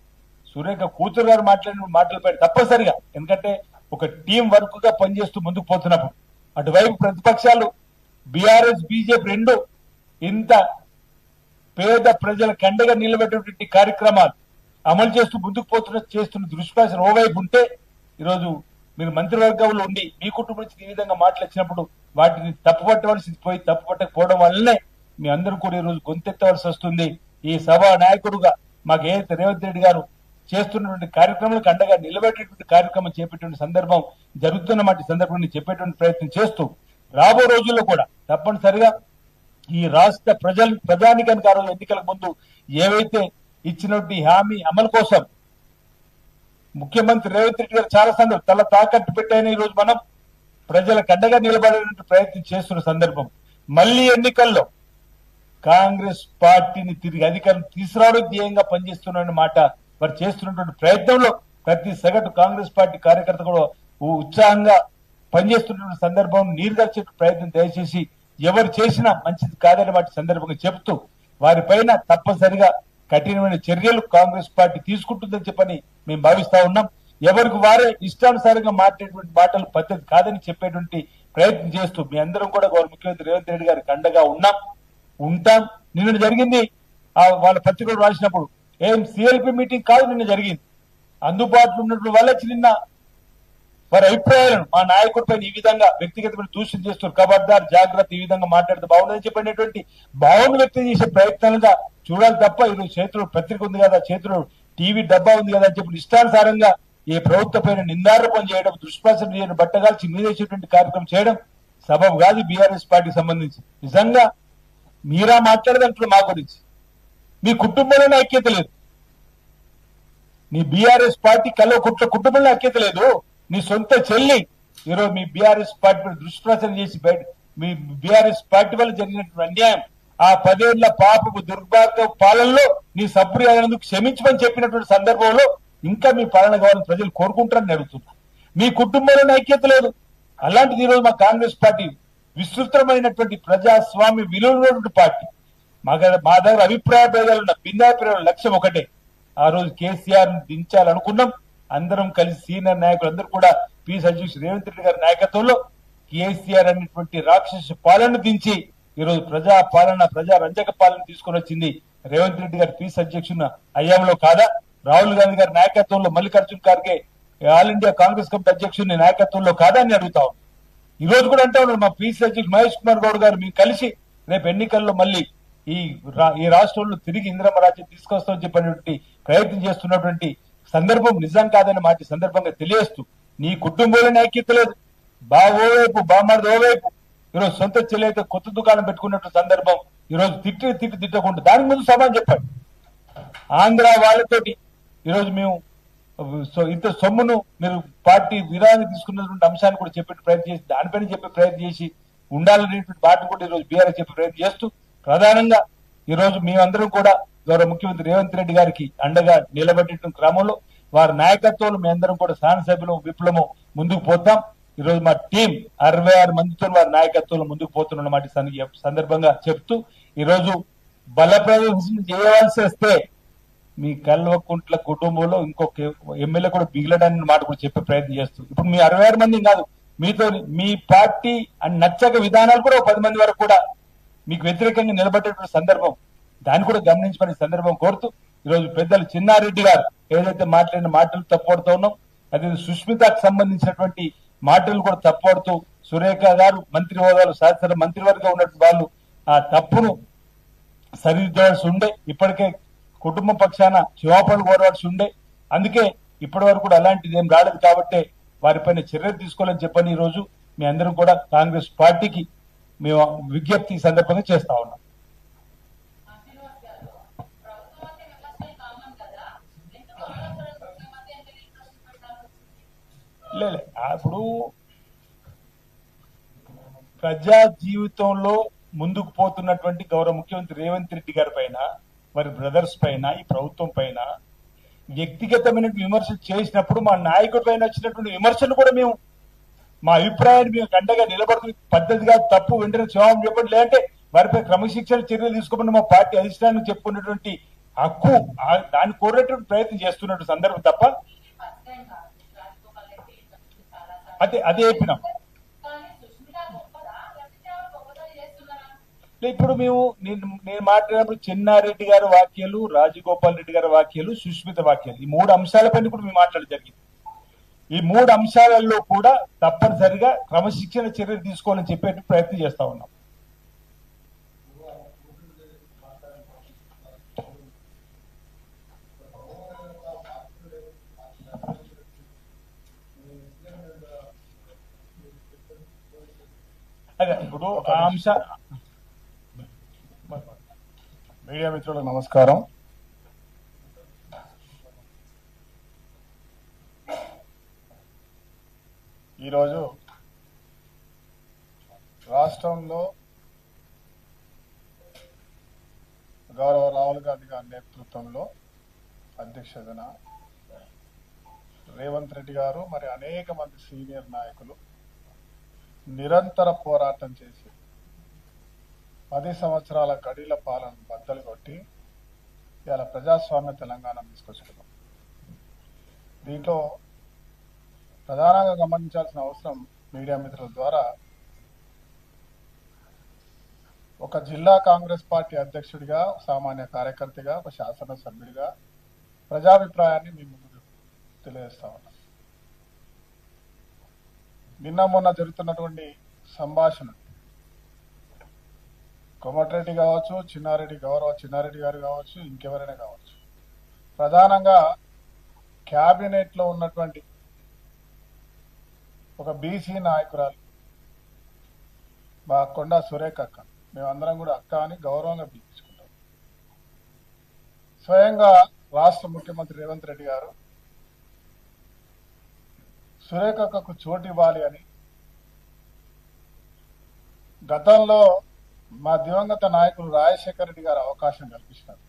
సురేఖ కూతురు గారు మాట్లాడిన మాటలపైన తప్పనిసరిగా, ఎందుకంటే ఒక టీం వర్క్ గా పనిచేస్తూ ముందుకు పోతున్నప్పుడు అటువైపు ప్రతిపక్షాలు బీఆర్ఎస్ బీజేపీ రెండు ఇంత పేద ప్రజల కండగా నిలబెట్టేటువంటి కార్యక్రమాలు అమలు చేస్తూ ముందుకు చేస్తున్న దుష్ప్రచారం ఓవైపు ఉంటే, ఈరోజు మీరు మంత్రివర్గంలో ఉండి మీ కుటుంబం నుంచి ఈ విధంగా మాటలు వచ్చినప్పుడు వాటిని తప్పుపట్టవలసి పోయి తప్పుపట్టకపోవడం వల్లనే మీ అందరూ కూడా ఈరోజు గొంతెత్తవలసి వస్తుంది. ఈ సభా నాయకుడుగా మాకు ఏదైతే రేవంత్ రెడ్డి గారు చేస్తున్నటువంటి కార్యక్రమాలకు అండగా నిలబెట్టేటువంటి కార్యక్రమం చేపట్టిన సందర్భం జరుగుతున్నమాట సందర్భాన్ని చెప్పేటువంటి ప్రయత్నం చేస్తూ రాబో రోజుల్లో కూడా తప్పనిసరిగా ఈ రాష్ట్ర ప్రజానికానికి ఆ రోజు ఎన్నికలకు ముందు ఏవైతే ఇచ్చినటువంటి హామీ అమలు కోసం ముఖ్యమంత్రి రేవంత్ రెడ్డి గారు చాలా సందర్భం తల తాకట్టు పెట్టాయని ఈ రోజు మనం ప్రజలకు అండగా నిలబడేటువంటి ప్రయత్నం చేస్తున్న సందర్భం మళ్లీ ఎన్నికల్లో కాంగ్రెస్ పార్టీని తిరిగి అధికారం తీసుకురావడం ధ్యేయంగా పనిచేస్తున్న మాట వారు చేస్తున్నటువంటి ప్రయత్నంలో ప్రతి సగటు కాంగ్రెస్ పార్టీ కార్యకర్త కూడా ఉత్సాహంగా పనిచేస్తున్న సందర్భం నీరుగార్చే ప్రయత్నం దయచేసి ఎవరు చేసినా మంచిది కాదని వాటి సందర్భంగా చెబుతూ వారిపైన తప్పనిసరిగా కఠినమైన చర్యలు కాంగ్రెస్ పార్టీ తీసుకుంటుందని చెప్పని మేము భావిస్తా ఉన్నాం. ఎవరికి వారే ఇష్టానుసారంగా మాట్లాడేటువంటి మాటలు పద్ధతి కాదని చెప్పేటువంటి ప్రయత్నం చేస్తూ మీ అందరం కూడా గౌరవ ముఖ్యమంత్రి రేవంత్ రెడ్డి గారికి అండగా ఉంటాం. నిన్న జరిగింది వాళ్ళ పత్రికలు రాసినప్పుడు ఏం సిఎల్పి మీటింగ్ కాదు, నిన్న జరిగింది. అందుబాటులో ఉన్నటువంటి వాళ్ళు వచ్చి నిన్న వారి అభిప్రాయాలను మా నాయకుడిపై ఈ విధంగా వ్యక్తిగతమైన దూషణ చేస్తారు, ఖబర్దార్ జాగ్రత్త, ఈ విధంగా మాట్లాడితే బాగుండదని చెప్పినటువంటి భావన వ్యక్తం చేసే ప్రయత్నాలుగా చూడాలి తప్ప ఈరోజు చేతిలో పత్రిక ఉంది కదా, చేతిలో టీవీ డబ్బా ఉంది కదా అని చెప్పి ఇష్టానుసారంగా ఈ ప్రభుత్వ పైన నిందారోపణ చేయడం, దుష్ప్రచారం చేయడం, బట్టగాల్చి మీదేసేటువంటి కార్యక్రమం చేయడం సబబు కాదు. బీఆర్ఎస్ పార్టీకి సంబంధించి నిజంగా మీరా మాట్లాడదంటారు మా గురించి, మీ కుటుంబంలోనే ఐక్యత లేదు, నీ బీఆర్ఎస్ పార్టీ కుటుంబంలో ఐక్యత లేదు, నీ సొంత చెల్లి ఈరోజు మీ బీఆర్ఎస్ పార్టీ దుష్ప్రచారం చేసి మీ బీఆర్ఎస్ పార్టీ వల్ల జరిగినటువంటి అన్యాయం, ఆ 10 ఏళ్ల పాపపు దుర్భాగ్య పాలనలో నీ సభ్యులందుకు క్షమించమని చెప్పినటువంటి సందర్భంలో ఇంకా మీ పాలన కావాలని ప్రజలు కోరుకుంటారని అడుగుతున్నారు. మీ కుటుంబంలోనే ఐక్యత లేదు. అలాంటిది ఈరోజు మా కాంగ్రెస్ పార్టీ విస్తృతమైనటువంటి ప్రజాస్వామ్య విలువైనటువంటి పార్టీ. మా దగ్గర అభిప్రాయ భేదాలు ఉన్న భిన్నాభిప్రాయాల లక్ష్యం ఒకటే, ఆ రోజు కేసీఆర్ దించాలనుకున్నాం. అందరం కలిసి సీనియర్ నాయకులు అందరూ కూడా పీస్ అధ్యక్షుడు రేవంత్ రెడ్డి గారి నాయకత్వంలో కేసీఆర్ అనేటువంటి రాక్షస పాలన దించి ఈరోజు ప్రజా రంజక పాలన తీసుకొని వచ్చింది రేవంత్ రెడ్డి గారి పీస్ అధ్యక్షుడు అయ్యాంలో కాదా? రాహుల్ గాంధీ గారి నాయకత్వంలో Mallikarjun Kharge all India Congress committee అధ్యక్షుడిని నాయకత్వంలో కాదా అని అడుగుతాం. ఈ రోజు కూడా అంటే ఉన్నారు మా పీసీ అధ్యక్షుడు మహేష్ కుమార్ గౌడ్ గారు మేము కలిసి రేపు ఎన్నికల్లో మళ్ళీ ఈ రాష్ట్రంలో తిరిగి ఇందిరమ్మ రాజ్యం తీసుకొస్తామని చెప్పినటువంటి ప్రయత్నం చేస్తున్నటువంటి సందర్భం నిజం కాదని మాట సందర్భంగా తెలియజేస్తూ నీ కుటుంబంలోనే ఐక్యత లేదు, ఓవైపు బామ్మడి ఓవైపు ఈరోజు సొంత చెల్లి అయితే కొత్త దుకాణం పెట్టుకున్నట్టు సందర్భం ఈరోజు తిట్టకుండా దానికి ముందు సమాధానం చెప్పండి. ఆంధ్ర వాళ్ళతోటి ఈరోజు మేము ఇంత సొమ్మును మీరు పార్టీ విరాన్ని తీసుకున్నటువంటి అంశాన్ని కూడా చెప్పే ప్రయత్నం చేసి దానిపైన చెప్పే ప్రయత్నం చేసి ఉండాలనేటువంటి మాట కూడా ఈరోజు బీఆర్ఎస్ చెప్పే ప్రయత్నం చేస్తూ ప్రధానంగా ఈరోజు మేమందరం కూడా గౌరవ ముఖ్యమంత్రి రేవంత్ రెడ్డి గారికి అండగా నిలబెట్టిన క్రమంలో వారి నాయకత్వంలో మీ అందరం కూడా శాసనసభ్యులు విప్లవం ముందుకు పోతాం. ఈరోజు మా టీం 66 మందితో వారి నాయకత్వంలో ముందుకు పోతున్నమాట సందర్భంగా చెప్తూ ఈరోజు బల ప్రదర్శన చేయవలసి వస్తే మీ కల్వకుంట్ల కుటుంబంలో ఇంకొక ఎమ్మెల్యే కూడా మిగిలడానికి మాట కూడా చెప్పే ప్రయత్నం చేస్తూ ఇప్పుడు మీ 66 మంది కాదు, మీతో మీ పార్టీ అని నచ్చక విధానాలు కూడా 10 మంది వరకు కూడా మీకు వ్యతిరేకంగా నిలబడేటువంటి సందర్భం, దాన్ని కూడా గమనించుకునే సందర్భం కోరుతూ ఈరోజు పెద్దలు చిన్నారెడ్డి గారు ఏదైతే మాట్లాడిన మాటలు తప్పడుతూ ఉన్నాం, అదే సుష్మితకు సంబంధించినటువంటి మాటలు కూడా తప్పడుతూ సురేఖ గారు మంత్రి హోదాలో శాసన మంత్రివర్గం ఉన్నటువంటి వాళ్ళు ఆ తప్పును సరిదిద్దవలసి ఉండే, ఇప్పటికే కుటుంబ పక్షాన క్షమాపణలు కోరవలసి ఉండే. అందుకే ఇప్పటి వరకు కూడా అలాంటిది ఏం రాలేదు కాబట్టి వారిపైన చర్యలు తీసుకోవాలని చెప్పని ఈ రోజు మీ అందరం కూడా కాంగ్రెస్ పార్టీకి మేము విజ్ఞప్తి ఈ సందర్భంగా చేస్తా ఉన్నాం. లేదు ఇప్పుడు ప్రజా జీవితంలో ముందుకు పోతున్నటువంటి గౌరవ ముఖ్యమంత్రి రేవంత్ రెడ్డి గారి పైన, వారి బ్రదర్స్ పైన, ఈ ప్రభుత్వం పైన వ్యక్తిగతమైన విమర్శలు చేసినప్పుడు మా నాయకుడి పైన వచ్చినటువంటి విమర్శలు కూడా మేము మా అభిప్రాయాన్ని మేము గంటగా నిలబడుతున్న పద్ధతిగా తప్పు వెంటనే క్షమాపణ చెప్పండి, లేదంటే వారిపై క్రమశిక్షణ చర్యలు తీసుకోమని మా పార్టీ అధిష్టానం చెప్పుకున్నటువంటి హక్కు దాన్ని కోరేటువంటి ప్రయత్నం చేస్తున్నట్టు సందర్భం తప్ప అదే చెప్పినాం. ఇప్పుడు మేము నేను మాట్లాడినప్పుడు చెన్నారెడ్డి గారి వ్యాఖ్యలు, రాజగోపాల్ రెడ్డి గారి వ్యాఖ్యలు, సుష్మిత వ్యాఖ్యలు, ఈ 3 అంశాలపైన కూడా మేము మాట్లాడడం జరిగింది. ఈ 3 అంశాలలో కూడా తప్పనిసరిగా క్రమశిక్షణ చర్యలు తీసుకోవాలని చెప్పే ప్రయత్నం చేస్తా ఉన్నాం. అదే ఇప్పుడు ఆ అంశ మీడియా మిత్రులకు నమస్కారం. ఈరోజు రాష్ట్రంలో గౌరవ రాహుల్ గాంధీ గారి నేతృత్వంలో అధ్యక్షతన రేవంత్ రెడ్డి గారు మరి అనేక మంది సీనియర్ నాయకులు నిరంతర పోరాటం చేసి 10 సంవత్సరాల గడిల పాలన బద్దలు కొట్టి ఇవాళ ప్రజాస్వామ్య తెలంగాణ తీసుకొచ్చుకున్నాం. దీంట్లో ప్రధానంగా గమనించాల్సిన అవసరం మీడియా మిత్రుల ద్వారా ఒక జిల్లా కాంగ్రెస్ పార్టీ అధ్యక్షుడిగా, సామాన్య కార్యకర్తగా, ఒక శాసనసభ్యుడిగా ప్రజాభిప్రాయాన్ని మీ ముందు తెలియజేస్తా ఉన్నాం. నిన్న మొన్న జరుగుతున్నటువంటి సంభాషణ కోమటిరెడ్డి కావచ్చు, చిన్నారెడ్డి గారు కావచ్చు, ఇంకెవరైనా కావచ్చు, ప్రధానంగా క్యాబినెట్ లో ఉన్నటువంటి ఒక బీసీ నాయకురాలు మా కొండా సురేఖ అక్క, మేమందరం కూడా అక్క అని గౌరవంగా పిలిపించుకుంటాం. స్వయంగా రాష్ట్ర ముఖ్యమంత్రి రేవంత్ రెడ్డి గారు సురేఖ అక్కకు చోటు ఇవ్వాలి అని గతంలో మా దివంగత నాయకులు రాజశేఖర రెడ్డి గారు అవకాశం కల్పించినారు.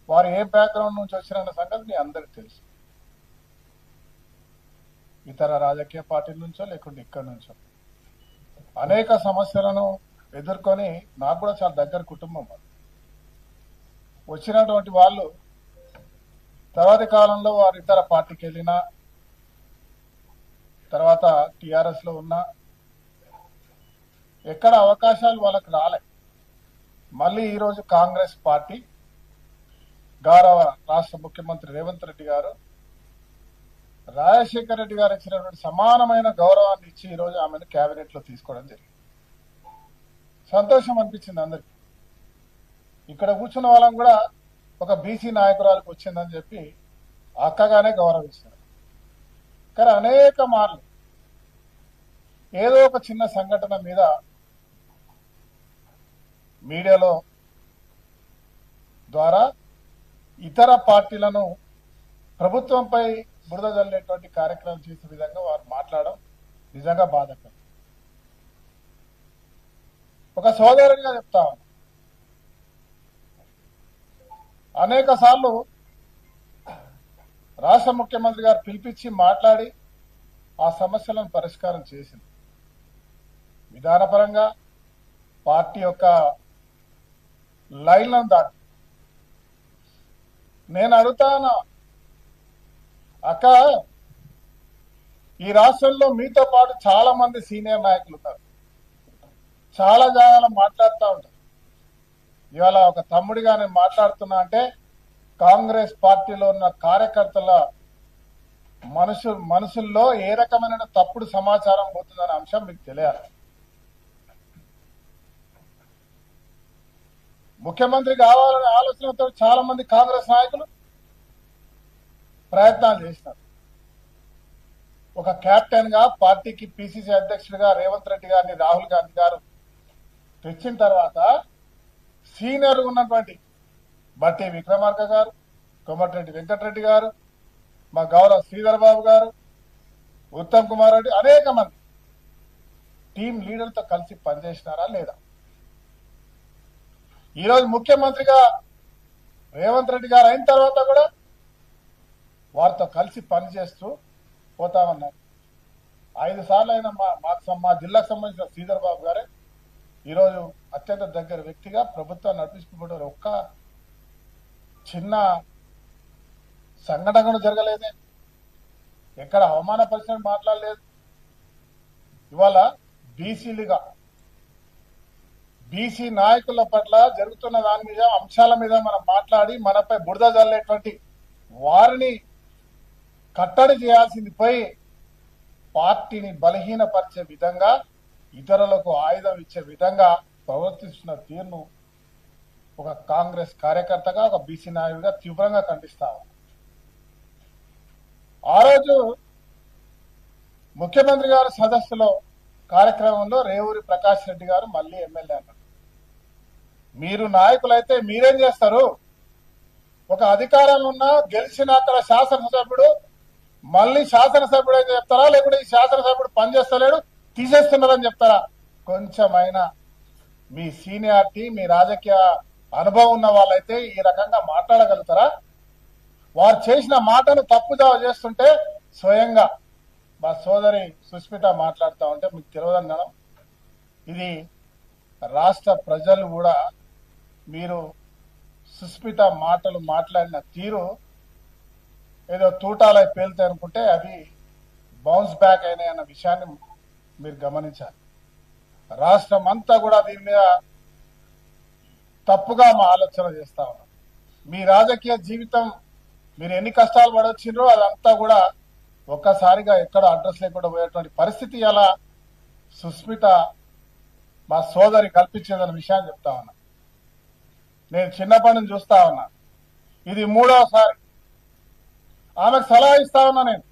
వారు ఏ బ్యాక్గ్రౌండ్ నుంచి వచ్చిన సంగతి మీ అందరికి తెలుసు. ఇతర రాజకీయ పార్టీల నుంచో లేకుంటే ఇక్కడి నుంచో అనేక సమస్యలను ఎదుర్కొని, నాకు కూడా చాలా దగ్గర కుటుంబం వచ్చినటువంటి వాళ్ళు తర్వాతి కాలంలో వారు ఇతర పార్టీకి వెళ్ళినా, తర్వాత టిఆర్ఎస్ లో ఉన్నా ఎక్కడ అవకాశాలు వాళ్ళకి రాలే. మళ్ళీ ఈరోజు కాంగ్రెస్ పార్టీ గౌరవ రాష్ట్ర ముఖ్యమంత్రి రేవంత్ రెడ్డి గారు రాజశేఖర రెడ్డి గారు ఇచ్చినటువంటి సమానమైన గౌరవాన్ని ఇచ్చి ఈరోజు ఆమెను కేబినెట్ లో తీసుకోవడం జరిగింది. సంతోషం అనిపించింది అందరికి. ఇక్కడ కూర్చున్న వాళ్ళం కూడా ఒక బీసీ నాయకురాలకు వచ్చిందని చెప్పి అక్కగానే గౌరవిస్తారు. కానీ అనేక మార్లు ఏదో ఒక చిన్న సంఘటన మీద మీడియాలో ద్వారా ఇతర పార్టీలను ప్రభుత్వంపై బురద జల్లేటువంటి కార్యక్రమం చేసే విధంగా వారు మాట్లాడడం నిజంగా బాధాకరం. ఒక సోదరుడిగా చెప్తా ఉన్నా, అనేక సార్లు రాష్ట్ర ముఖ్యమంత్రి గారు పిలిపించి మాట్లాడి ఆ సమస్యలను పరిష్కారం చేసింది. విధానపరంగా పార్టీ యొక్క లైన్లను దాటి నేను అడుగుతాను అక్క, ఈ రాష్ట్రంలో మీతో పాటు చాలా మంది సీనియర్ నాయకులు ఉన్నారు, చాలా జాగాలో మాట్లాడుతూ ఉంటారు. ఇవాళ ఒక తమ్ముడిగా నేను మాట్లాడుతున్నా అంటే కాంగ్రెస్ పార్టీలో ఉన్న కార్యకర్తల మనసుల్లో ఏ రకమైన తప్పుడు సమాచారం పోతుందనే అంశం మీకు తెలియాలి. ముఖ్యమంత్రి కావాలనే ఆలోచనతో చాలా మంది కాంగ్రెస్ నాయకులు ప్రయత్నాలు చేసినారు. ఒక కెప్టెన్ గా పార్టీకి పిసిసి అధ్యక్షుడిగా రేవంత్ రెడ్డి గారిని రాహుల్ గాంధీ గారు తెచ్చిన తర్వాత సీనియర్ ఉన్నటువంటి బట్టి విక్రమార్క గారు, కోమటిరెడ్డి వెంకటరెడ్డి గారు, మా గౌరవ శ్రీధర్ బాబు గారు, ఉత్తమ్ కుమార్ రెడ్డి, అనేక మంది టీం లీడర్తో కలిసి పనిచేసినారా లేదా? ఈరోజు ముఖ్యమంత్రిగా రేవంత్ రెడ్డి గారు అయిన తర్వాత కూడా వారితో కలిసి పనిచేస్తూ పోతామన్నారు. 5 సార్లు అయిన మా జిల్లాకు సంబంధించిన శ్రీధర్ బాబు గారే ఈరోజు అత్యంత దగ్గర వ్యక్తిగా ప్రభుత్వాన్ని నడిపిస్తున్న ఒక్క చిన్న సంఘటన కూడా జరగలేదే, ఎక్కడ అవమానపరిచిన మాట్లాడలేదు. ఇవాళ బీసీలుగా బీసీ నాయకుల పట్ల జరుగుతున్న దాని మీద అంశాల మీద మనం మాట్లాడి మనపై బురద జల్లేటువంటి వారిని కట్టడి చేయాల్సింది పోయి పార్టీని బలహీనపరిచే విధంగా, ఇతరులకు ఆయుధం ఇచ్చే విధంగా ప్రవర్తిస్తున్న తీరును ఒక కాంగ్రెస్ కార్యకర్తగా, ఒక బీసీ నాయకుడిగా తీవ్రంగా ఖండిస్తాము. ఆ రోజు ముఖ్యమంత్రి గారి సదస్సులో కార్యక్రమంలో రేవూరి ప్రకాష్ రెడ్డి గారు మళ్ళీ ఎమ్మెల్యే అన్నారు. మీరు నాయకులైతే మీరేం చేస్తారు? ఒక అధికారంలో ఉన్న గెలిచిన అక్కడ శాసనసభ్యుడు మళ్ళీ శాసనసభ్యుడు అయితే చెప్తారా, లేకుంటే ఈ శాసనసభ్యుడు పనిచేస్తలేడు తీసేస్తున్నారని చెప్తారా? కొంచెమైనా మీ సీనియారిటీ, మీ రాజకీయ అనుభవం ఉన్న వాళ్ళైతే ఈ రకంగా మాట్లాడగలుగుతారా? వారు చేసిన మాటను తప్పుదావ చేస్తుంటే స్వయంగా మా సోదరి సుస్మిత మాట్లాడుతూ ఉంటే మీకు తెలియదన్నాను. ఇది రాష్ట్ర ప్రజలు కూడా మీరు సుస్మిత మాటలు మాట్లాడిన తీరు ఏదో తూటాలై పేలుతాయి అనుకుంటే అవి బౌన్స్ బ్యాక్ అయినాయి అన్న విషయాన్ని మీరు గమనించాలి. రాష్ట్రం అంతా కూడా దీని మీద తప్పుగా మా ఆలోచన చేస్తా ఉన్నాం. మీ రాజకీయ జీవితం మీరు ఎన్ని కష్టాలు పడొచ్చిండ్రో అదంతా కూడా ఒక్కసారిగా ఎక్కడ అడ్రస్ లేకుండా పోయేటువంటి పరిస్థితి అలా సుస్మిత మా సోదరి కల్పించేదన్న విషయాన్ని చెప్తా ఉన్నా. నేను చిన్నప్పటి నుంచి చూస్తా ఉన్నా, ఇది 3వసారి ఆమెకు సలహా ఇస్తా ఉన్నా. నేను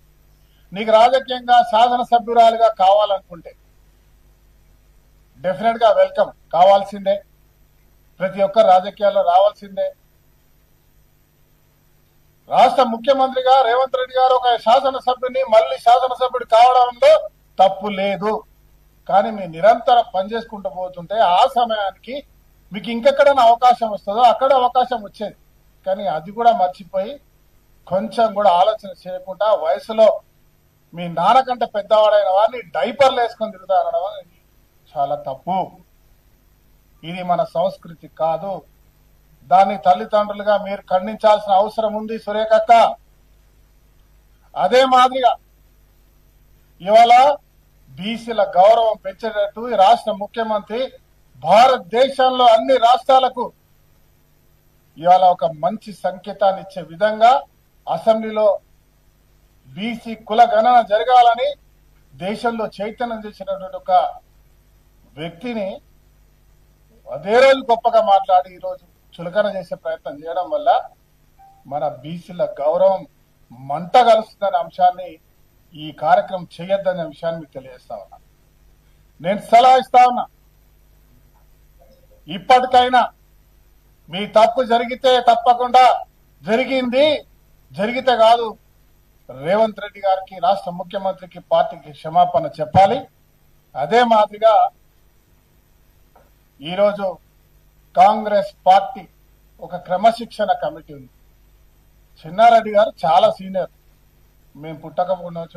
నీకు రాజకీయంగా శాసనసభ్యురాలుగా కావాలనుకుంటే డెఫినెట్ గా వెల్కమ్, కావాల్సిందే, ప్రతి ఒక్క రాజకీయాల్లో రావాల్సిందే. రాష్ట్ర ముఖ్యమంత్రిగా రేవంత్ రెడ్డి గారు ఒక శాసనసభ్యుని మళ్ళీ శాసనసభ్యుడు కావడంలో తప్పు లేదు. కానీ మీరు నిరంతరం పనిచేసుకుంటూ పోతుంటే ఆ సమయానికి మీకు ఇంకెక్కడైనా అవకాశం వస్తుందో అక్కడ అవకాశం వచ్చేది. కానీ అది కూడా మర్చిపోయి కొంచెం కూడా ఆలోచన చేయకుండా వయసులో మీ నాన్నకంటే పెద్దవాడైన వారిని డైపర్లు వేసుకొని తిరుగుతా అనడం చాలా తప్పు. ఇది మన సంస్కృతి కాదు. దాన్ని తల్లిదండ్రులుగా మీరు ఖండించాల్సిన అవసరం ఉంది సురేఖక్క. అదే మాదిరిగా ఇవాళ బీసీల గౌరవం పెంచేటట్టు ఈ రాష్ట్ర ముఖ్యమంత్రి భారతదేశంలో అన్ని రాష్ట్రాలకు ఇవాళ ఒక మంచి సంకేతాన్ని ఇచ్చే విధంగా అసెంబ్లీలో బీసీ కుల గణన జరగాలని దేశంలో చైతన్యం చేసినటువంటి ఒక వ్యక్తిని అదే రోజు గొప్పగా మాట్లాడి ఈరోజు చులకన చేసే ప్రయత్నం చేయడం వల్ల మన బీసీల గౌరవం మంట కలుస్తుందనే అంశాన్ని ఈ కార్యక్రమం చేయొద్దనే విషయాన్ని మీకు తెలియజేస్తా ఉన్నా. నేను సలహా ఇస్తా ఉన్నా, ఇప్పటికైనా మీ తప్పు జరిగితే తప్పకుండా జరిగింది, జరిగితే కాదు రేవంత్ రెడ్డి గారికి, రాష్ట్ర ముఖ్యమంత్రికి, పార్టీకి క్షమాపణ చెప్పాలి. అదే మాదిరిగా ఈరోజు కాంగ్రెస్ పార్టీ ఒక క్రమశిక్షణ కమిటీ ఉంది. చిన్నారెడ్డి గారు చాలా సీనియర్, మేము పుట్టకపోయిన ఉన్నాడు,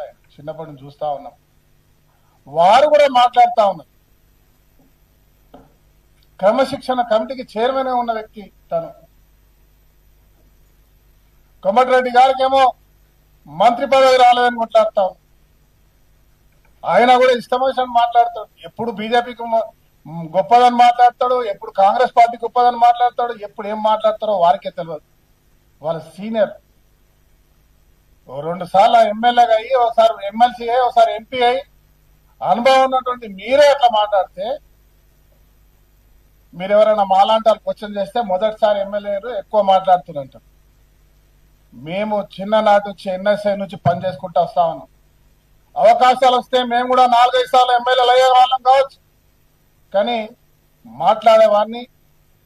ఆయన చిన్నప్పటి నుంచి చూస్తా ఉన్నాం. వారు కూడా మాట్లాడుతా ఉన్నారు. క్రమశిక్షణ కమిటీకి చైర్మన్ ఉన్న వ్యక్తి తను. కోమటిరెడ్డి గారికేమో మంత్రి పదవి రాలేదని మాట్లాడతాం. ఆయన కూడా ఇష్టం వచ్చినట్టు మాట్లాడతాడు. ఎప్పుడు బీజేపీకి గొప్పదని మాట్లాడతాడు, ఎప్పుడు కాంగ్రెస్ పార్టీ గొప్పదని మాట్లాడతాడు, ఎప్పుడు ఏం మాట్లాడతారో వారికే తెలియదు. వాళ్ళ సీనియర్ 2 సార్లు ఎమ్మెల్యేగా అయ్యి, ఒకసారి ఎమ్మెల్సీ అయ్యి, ఒకసారి ఎంపీ అయ్యి అనుభవం ఉన్నటువంటి మీరే అట్లా మాట్లాడితే, మీరు ఎవరైనా మాలాంటి వాళ్ళు క్వశ్చన్ చేస్తే మొదటిసారి ఎమ్మెల్యేలు ఎక్కువ మాట్లాడుతున్నారు. మేము చిన్ననాటి నుంచి ఎన్ఎస్ఐ నుంచి పని చేసుకుంటూ వస్తా ఉన్నాం. అవకాశాలు వస్తే మేము కూడా 4-5 సార్లు ఎమ్మెల్యేలు అయ్యే వాళ్ళం కావచ్చు. కానీ మాట్లాడేవాడిని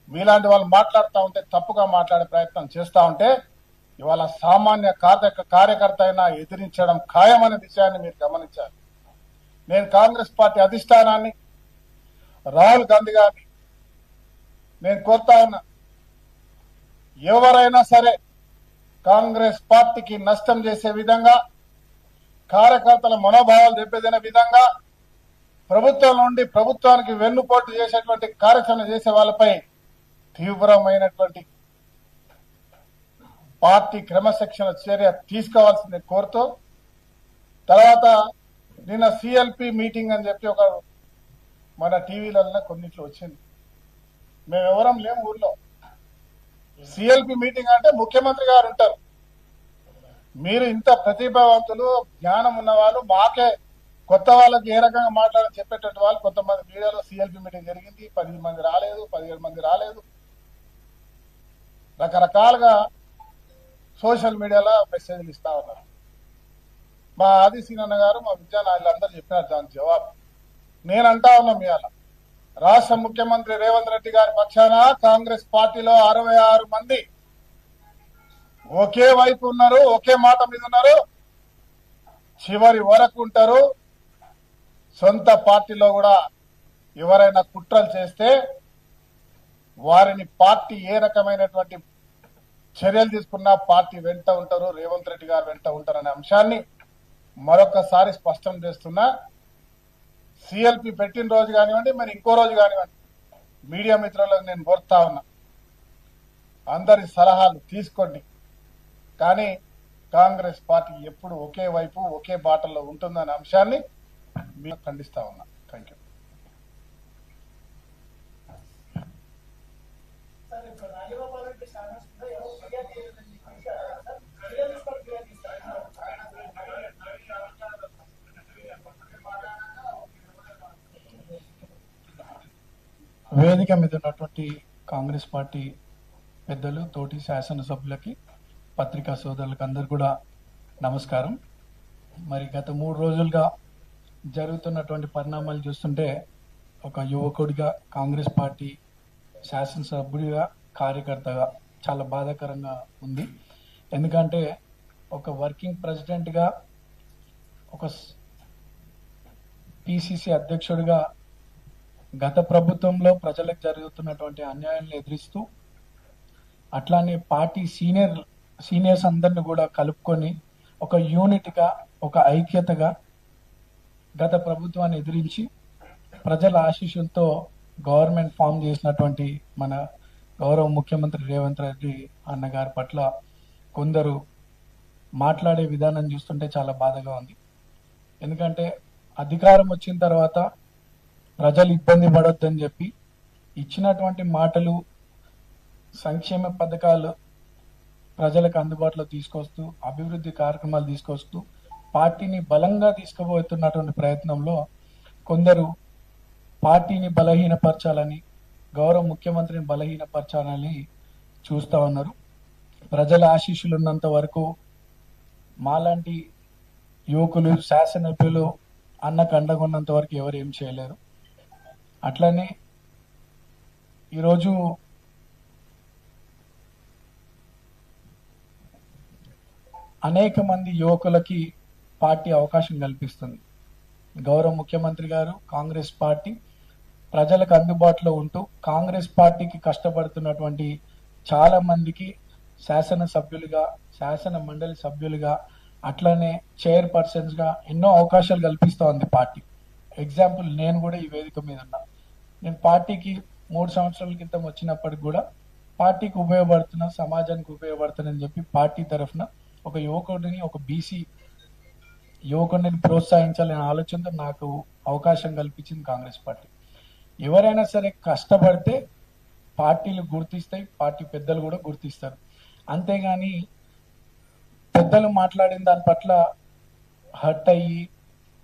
మీలాంటి వాళ్ళు మాట్లాడుతూ ఉంటే, తప్పుగా మాట్లాడే ప్రయత్నం చేస్తూ ఉంటే, ఇవాళ సామాన్య కార్యకర్త అయినా ఎదిరించడం ఖాయమనే విషయాన్ని మీరు గమనించాలి. నేను కాంగ్రెస్ పార్టీ అధిష్టానాన్ని, రాహుల్ గాంధీ గారిని నేను కోరుతా ఉన్నా, ఎవరైనా సరే కాంగ్రెస్ పార్టీకి నష్టం చేసే విధంగా, కార్యకర్తల మనోభావాలు దెబ్బతినే విధంగా, ప్రభుత్వం నుండి ప్రభుత్వానికి వెన్నుపోటు చేసేటువంటి కార్యక్రమం చేసే వాళ్ళపై తీవ్రమైనటువంటి పార్టీ క్రమశిక్షణ చర్య తీసుకోవాల్సింది కోరుతూ, తర్వాత నిన్న సిఎల్పి మీటింగ్ అని చెప్పి ఒక మన టీవీలలో కొన్నిట్లో వచ్చింది. మేము ఎవరం లేము ఊర్లో. సిఎల్పి మీటింగ్ అంటే ముఖ్యమంత్రి గారు ఉంటారు. మీరు ఇంత ప్రతిభావంతులు, జ్ఞానం ఉన్నవాళ్ళు, మాకే కొత్త వాళ్ళకి ఏ రకంగా మాట్లాడాలని చెప్పేటట్టు వాళ్ళు కొంతమంది మీడియాలో సిఎల్పి మీటింగ్ జరిగింది, 10 మంది రాలేదు, 17 మంది రాలేదు, రకరకాలుగా సోషల్ మీడియాలో మెసేజ్లు ఇస్తా ఉన్నారు. మా ఆది సీనన్న గారు, మా విద్యానాయులు అందరూ చెప్పినారు దానికి జవాబు. నేను అంటా ఉన్నా, ఇవాళ రాష్ట్ర ముఖ్యమంత్రి రేవంత్ రెడ్డి గారి పక్షాన కాంగ్రెస్ పార్టీలో 66 మంది ఒకే వైపు ఉన్నారు, ఒకే మాట మీద ఉన్నారు, చివరి వరకు ఉంటారు. సొంత పార్టీలో కూడా ఎవరైనా కుట్రలు చేస్తే వారిని పార్టీ ఏ రకమైనటువంటి చర్యలు తీసుకున్నా పార్టీ వెంట ఉంటారు, రేవంత్ రెడ్డి గారు వెంట ఉంటారనే అంశాన్ని మరొకసారి స్పష్టం చేస్తున్నా. సిఎల్పి పెట్టిన రోజు కానివ్వండి, మరి ఇంకో రోజు కానివ్వండి, మీడియా మిత్రులకు నేను కోరుతా ఉన్నా, అందరి సలహాలు తీసుకోండి. కానీ కాంగ్రెస్ పార్టీ ఎప్పుడు ఒకే వైపు, ఒకే బాటల్లో ఉంటుందనే అంశాన్ని మేము ఖండిస్తా ఉన్నా. Thank you. వేదిక మీద ఉన్నటువంటి కాంగ్రెస్ పార్టీ పెద్దలు, తోటి శాసనసభ్యులకి, పత్రికా సోదరులకు అందరు కూడా నమస్కారం. మరి గత 3 రోజులుగా జరుగుతున్నటువంటి పరిణామాలు చూస్తుంటే, ఒక యువకుడిగా, కాంగ్రెస్ పార్టీ శాసనసభ్యుడిగా, కార్యకర్తగా చాలా బాధాకరంగా ఉంది. ఎందుకంటే ఒక వర్కింగ్ ప్రెసిడెంట్గా, ఒక పిసిసి అధ్యక్షుడిగా గత ప్రభుత్వంలో ప్రజలకు జరుగుతున్నటువంటి అన్యాయాలను ఎదిరిస్తూ, అట్లానే పార్టీ సీనియర్స్ అందరిని కూడా కలుపుకొని ఒక యూనిట్గా, ఒక ఐక్యతగా గత ప్రభుత్వాన్ని ఎదిరించి ప్రజల ఆశీస్సులతో గవర్నమెంట్ ఫామ్ చేసినటువంటి మన గౌరవ ముఖ్యమంత్రి రేవంత్ రెడ్డి అన్నగారి పట్ల కొందరు మాట్లాడే విధానం చూస్తుంటే చాలా బాధగా ఉంది. ఎందుకంటే అధికారం వచ్చిన తర్వాత ప్రజలు ఇబ్బంది పడొద్దని చెప్పి ఇచ్చినటువంటి మాటలు, సంక్షేమ పథకాలు ప్రజలకు అందుబాటులో తీసుకొస్తూ, అభివృద్ధి కార్యక్రమాలు తీసుకొస్తూ పార్టీని బలంగా తీసుకుపోతున్నటువంటి ప్రయత్నంలో కొందరు పార్టీని బలహీనపరచాలని, గౌరవ ముఖ్యమంత్రిని బలహీనపరచాలని చూస్తా ఉన్నారు. ప్రజల ఆశీస్సులు ఉన్నంత వరకు మాలాంటి యువకులు, శాసనసభ్యులు అన్నకు అండగా ఉన్నంత వరకు ఎవరు ఏం చేయలేరు. అట్లనే ఈరోజు అనేక మంది యువకులకి పార్టీ అవకాశం కల్పిస్తుంది. గౌరవ ముఖ్యమంత్రి గారు, కాంగ్రెస్ పార్టీ ప్రజలకు అందుబాటులో ఉంటూ కాంగ్రెస్ పార్టీకి కష్టపడుతున్నటువంటి చాలా మందికి శాసనసభ్యులుగా, శాసన మండలి సభ్యులుగా, అట్లనే చైర్పర్సన్స్ గా ఎన్నో అవకాశాలు కల్పిస్తూ ఉంది పార్టీ. ఎగ్జాంపుల్, నేను కూడా ఈ వేదిక మీద ఉన్నా. నేను పార్టీకి 3 సంవత్సరాల క్రితం వచ్చినప్పటికి కూడా పార్టీకి ఉపయోగపడుతున్నా, సమాజానికి ఉపయోగపడుతుందని చెప్పి పార్టీ తరఫున ఒక యువకుడిని, ఒక బీసీ యువకుడిని ప్రోత్సహించాలనే ఆలోచనతో నాకు అవకాశం కల్పించింది కాంగ్రెస్ పార్టీ. ఎవరైనా సరే కష్టపడితే పార్టీలు గుర్తిస్తాయి, పార్టీ పెద్దలు కూడా గుర్తిస్తారు. అంతేగాని పెద్దలు మాట్లాడిన దాని పట్ల హర్ట్ అయ్యి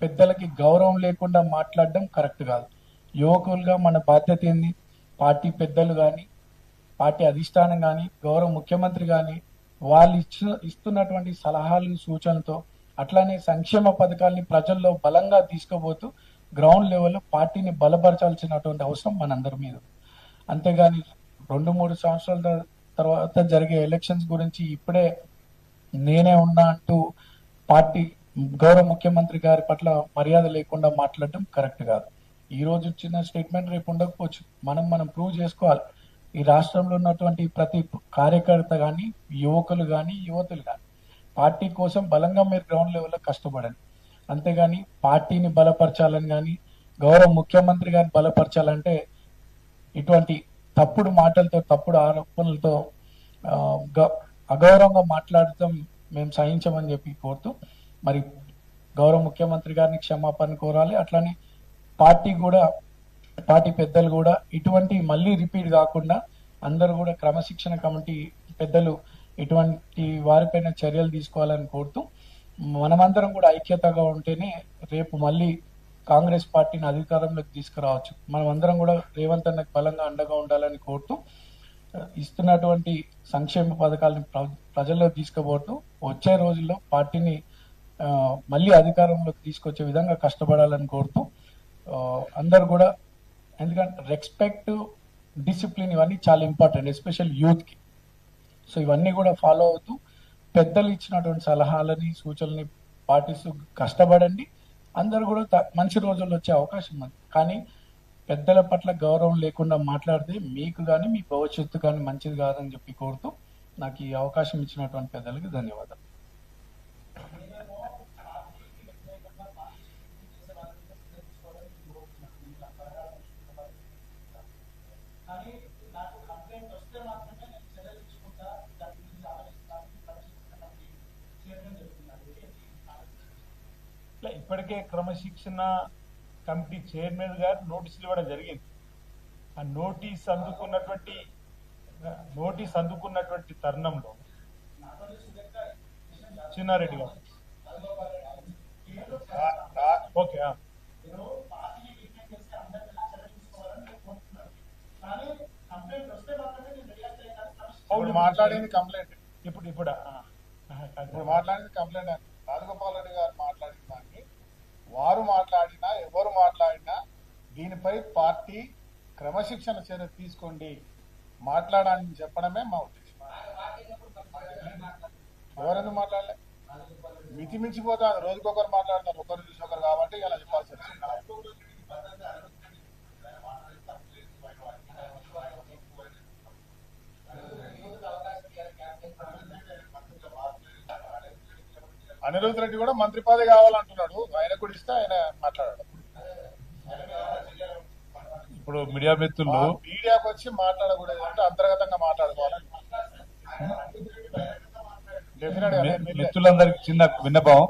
పెద్దలకి గౌరవం లేకుండా మాట్లాడడం కరెక్ట్ కాదు. యువకులుగా మన బాధ్యత ఏంది? పార్టీ పెద్దలు కానీ, పార్టీ అధిష్టానం కానీ, గౌరవ ముఖ్యమంత్రి కానీ వాళ్ళు ఇస్తున్నటువంటి సలహాలు, సూచనలతో అట్లానే సంక్షేమ పథకాల్ని ప్రజల్లో బలంగా తీసుకుపోతూ గ్రౌండ్ లెవెల్లో పార్టీని బలపరచాల్సినటువంటి అవసరం మనందరి మీద. అంతేగాని 2-3 సంవత్సరాల తర్వాత జరిగే ఎలక్షన్స్ గురించి ఇప్పుడే నేనే ఉన్నా అంటూ పార్టీ గౌరవ ముఖ్యమంత్రి గారి పట్ల మర్యాద లేకుండా మాట్లాడడం కరెక్ట్ కాదు. ఈ రోజు ఇచ్చిన స్టేట్మెంట్ రేపు ఉండకపోవచ్చు. మనం ప్రూవ్ చేసుకోవాలి. ఈ రాష్ట్రంలో ఉన్నటువంటి ప్రతి కార్యకర్త కానీ, యువకులు కానీ, యువతులు కానీ పార్టీ కోసం బలంగా మీరు గ్రౌండ్ లెవెల్లో కష్టపడండి. అంతేగాని పార్టీని బలపరచాలని కానీ, గౌరవ ముఖ్యమంత్రి గారిని బలపరచాలంటే ఇటువంటి తప్పుడు మాటలతో, తప్పుడు ఆరోపణలతో అగౌరవంగా మాట్లాడటం మేము సహించమని చెప్పి కోరుతూ, మరి గౌరవ ముఖ్యమంత్రి గారిని క్షమాపణ కోరాలి. అట్లానే పార్టీ పెద్దలు కూడా ఇటువంటి మళ్ళీ రిపీట్ కాకుండా అందరూ కూడా క్రమశిక్షణ కమిటీ పెద్దలు ఇటువంటి వారిపైన చర్యలు తీసుకోవాలని కోరుతూ, మనమందరం కూడా ఐక్యతగా ఉంటేనే రేపు మళ్ళీ కాంగ్రెస్ పార్టీని అధికారంలోకి తీసుకురావచ్చు. మనం అందరం కూడా రేవంత్ అన్నకు బలంగా అండగా ఉండాలని కోరుతూ, ఇస్తున్నటువంటి సంక్షేమ పథకాలను ప్రజల్లో తీసుకుపోతూ వచ్చే రోజుల్లో పార్టీని మళ్ళీ అధికారంలోకి తీసుకొచ్చే విధంగా కష్టపడాలని కోరుతూ, అందరు కూడా, ఎందుకంటే రెస్పెక్ట్, డిసిప్లిన్ ఇవన్నీ చాలా ఇంపార్టెంట్, ఎస్పెషల్ యూత్కి. సో ఇవన్నీ కూడా ఫాలో అవుతూ పెద్దలు ఇచ్చినటువంటి సలహాలని, సూచనల్ని పాటిస్తూ కష్టపడండి. అందరు కూడా మంచి రోజుల్లో వచ్చే అవకాశం ఉంది. కానీ పెద్దల పట్ల గౌరవం లేకుండా మాట్లాడితే మీకు కానీ, మీ భవిష్యత్తు కానీ మంచిది కాదని చెప్పి కోరుతూ, నాకు ఈ అవకాశం ఇచ్చినటువంటి పెద్దలకి ధన్యవాదాలు. ఇప్పటికే క్రమశిక్షణ కమిటీ చైర్మన్ గారు నోటీసులు ఇవ్వడం జరిగింది. ఆ నోటీస్ అందుకున్నటువంటి తరుణంలో చిన్నారెడ్డి గారు ఓకే మాట్లాడింది కంప్లైంట్. ఇప్పుడు మాట్లాడింది కంప్లైంట్ అని రాజగోపాల్ రెడ్డి గారు మాట్లాడిన దాన్ని, వారు మాట్లాడినా ఎవరు మాట్లాడినా దీనిపై పార్టీ క్రమశిక్షణ చర్య తీసుకోండి మాట్లాడాలని చెప్పడమే మా ఉద్దేశం. ఎవరెందుకు మాట్లాడలే? మితిమించిపోతాను, రోజుకొకరు మాట్లాడతారు, ఒకరు చూసి ఒకరు కాబట్టి ఇలా చెప్పాల్సి వచ్చింది. అనిరుద్ రెడ్డి కూడా మంత్రి పదవి కావాలంటున్నాడు, ఆయన కూడా ఇస్తే ఆయన మాట్లాడాడు. ఇప్పుడు మీడియా మిత్రులు మీడియాకు వచ్చి మాట్లాడకూడదు అంటే అంతర్గతంగా మాట్లాడుకోవాలని మిత్రులందరికీ చిన్న విన్నపం.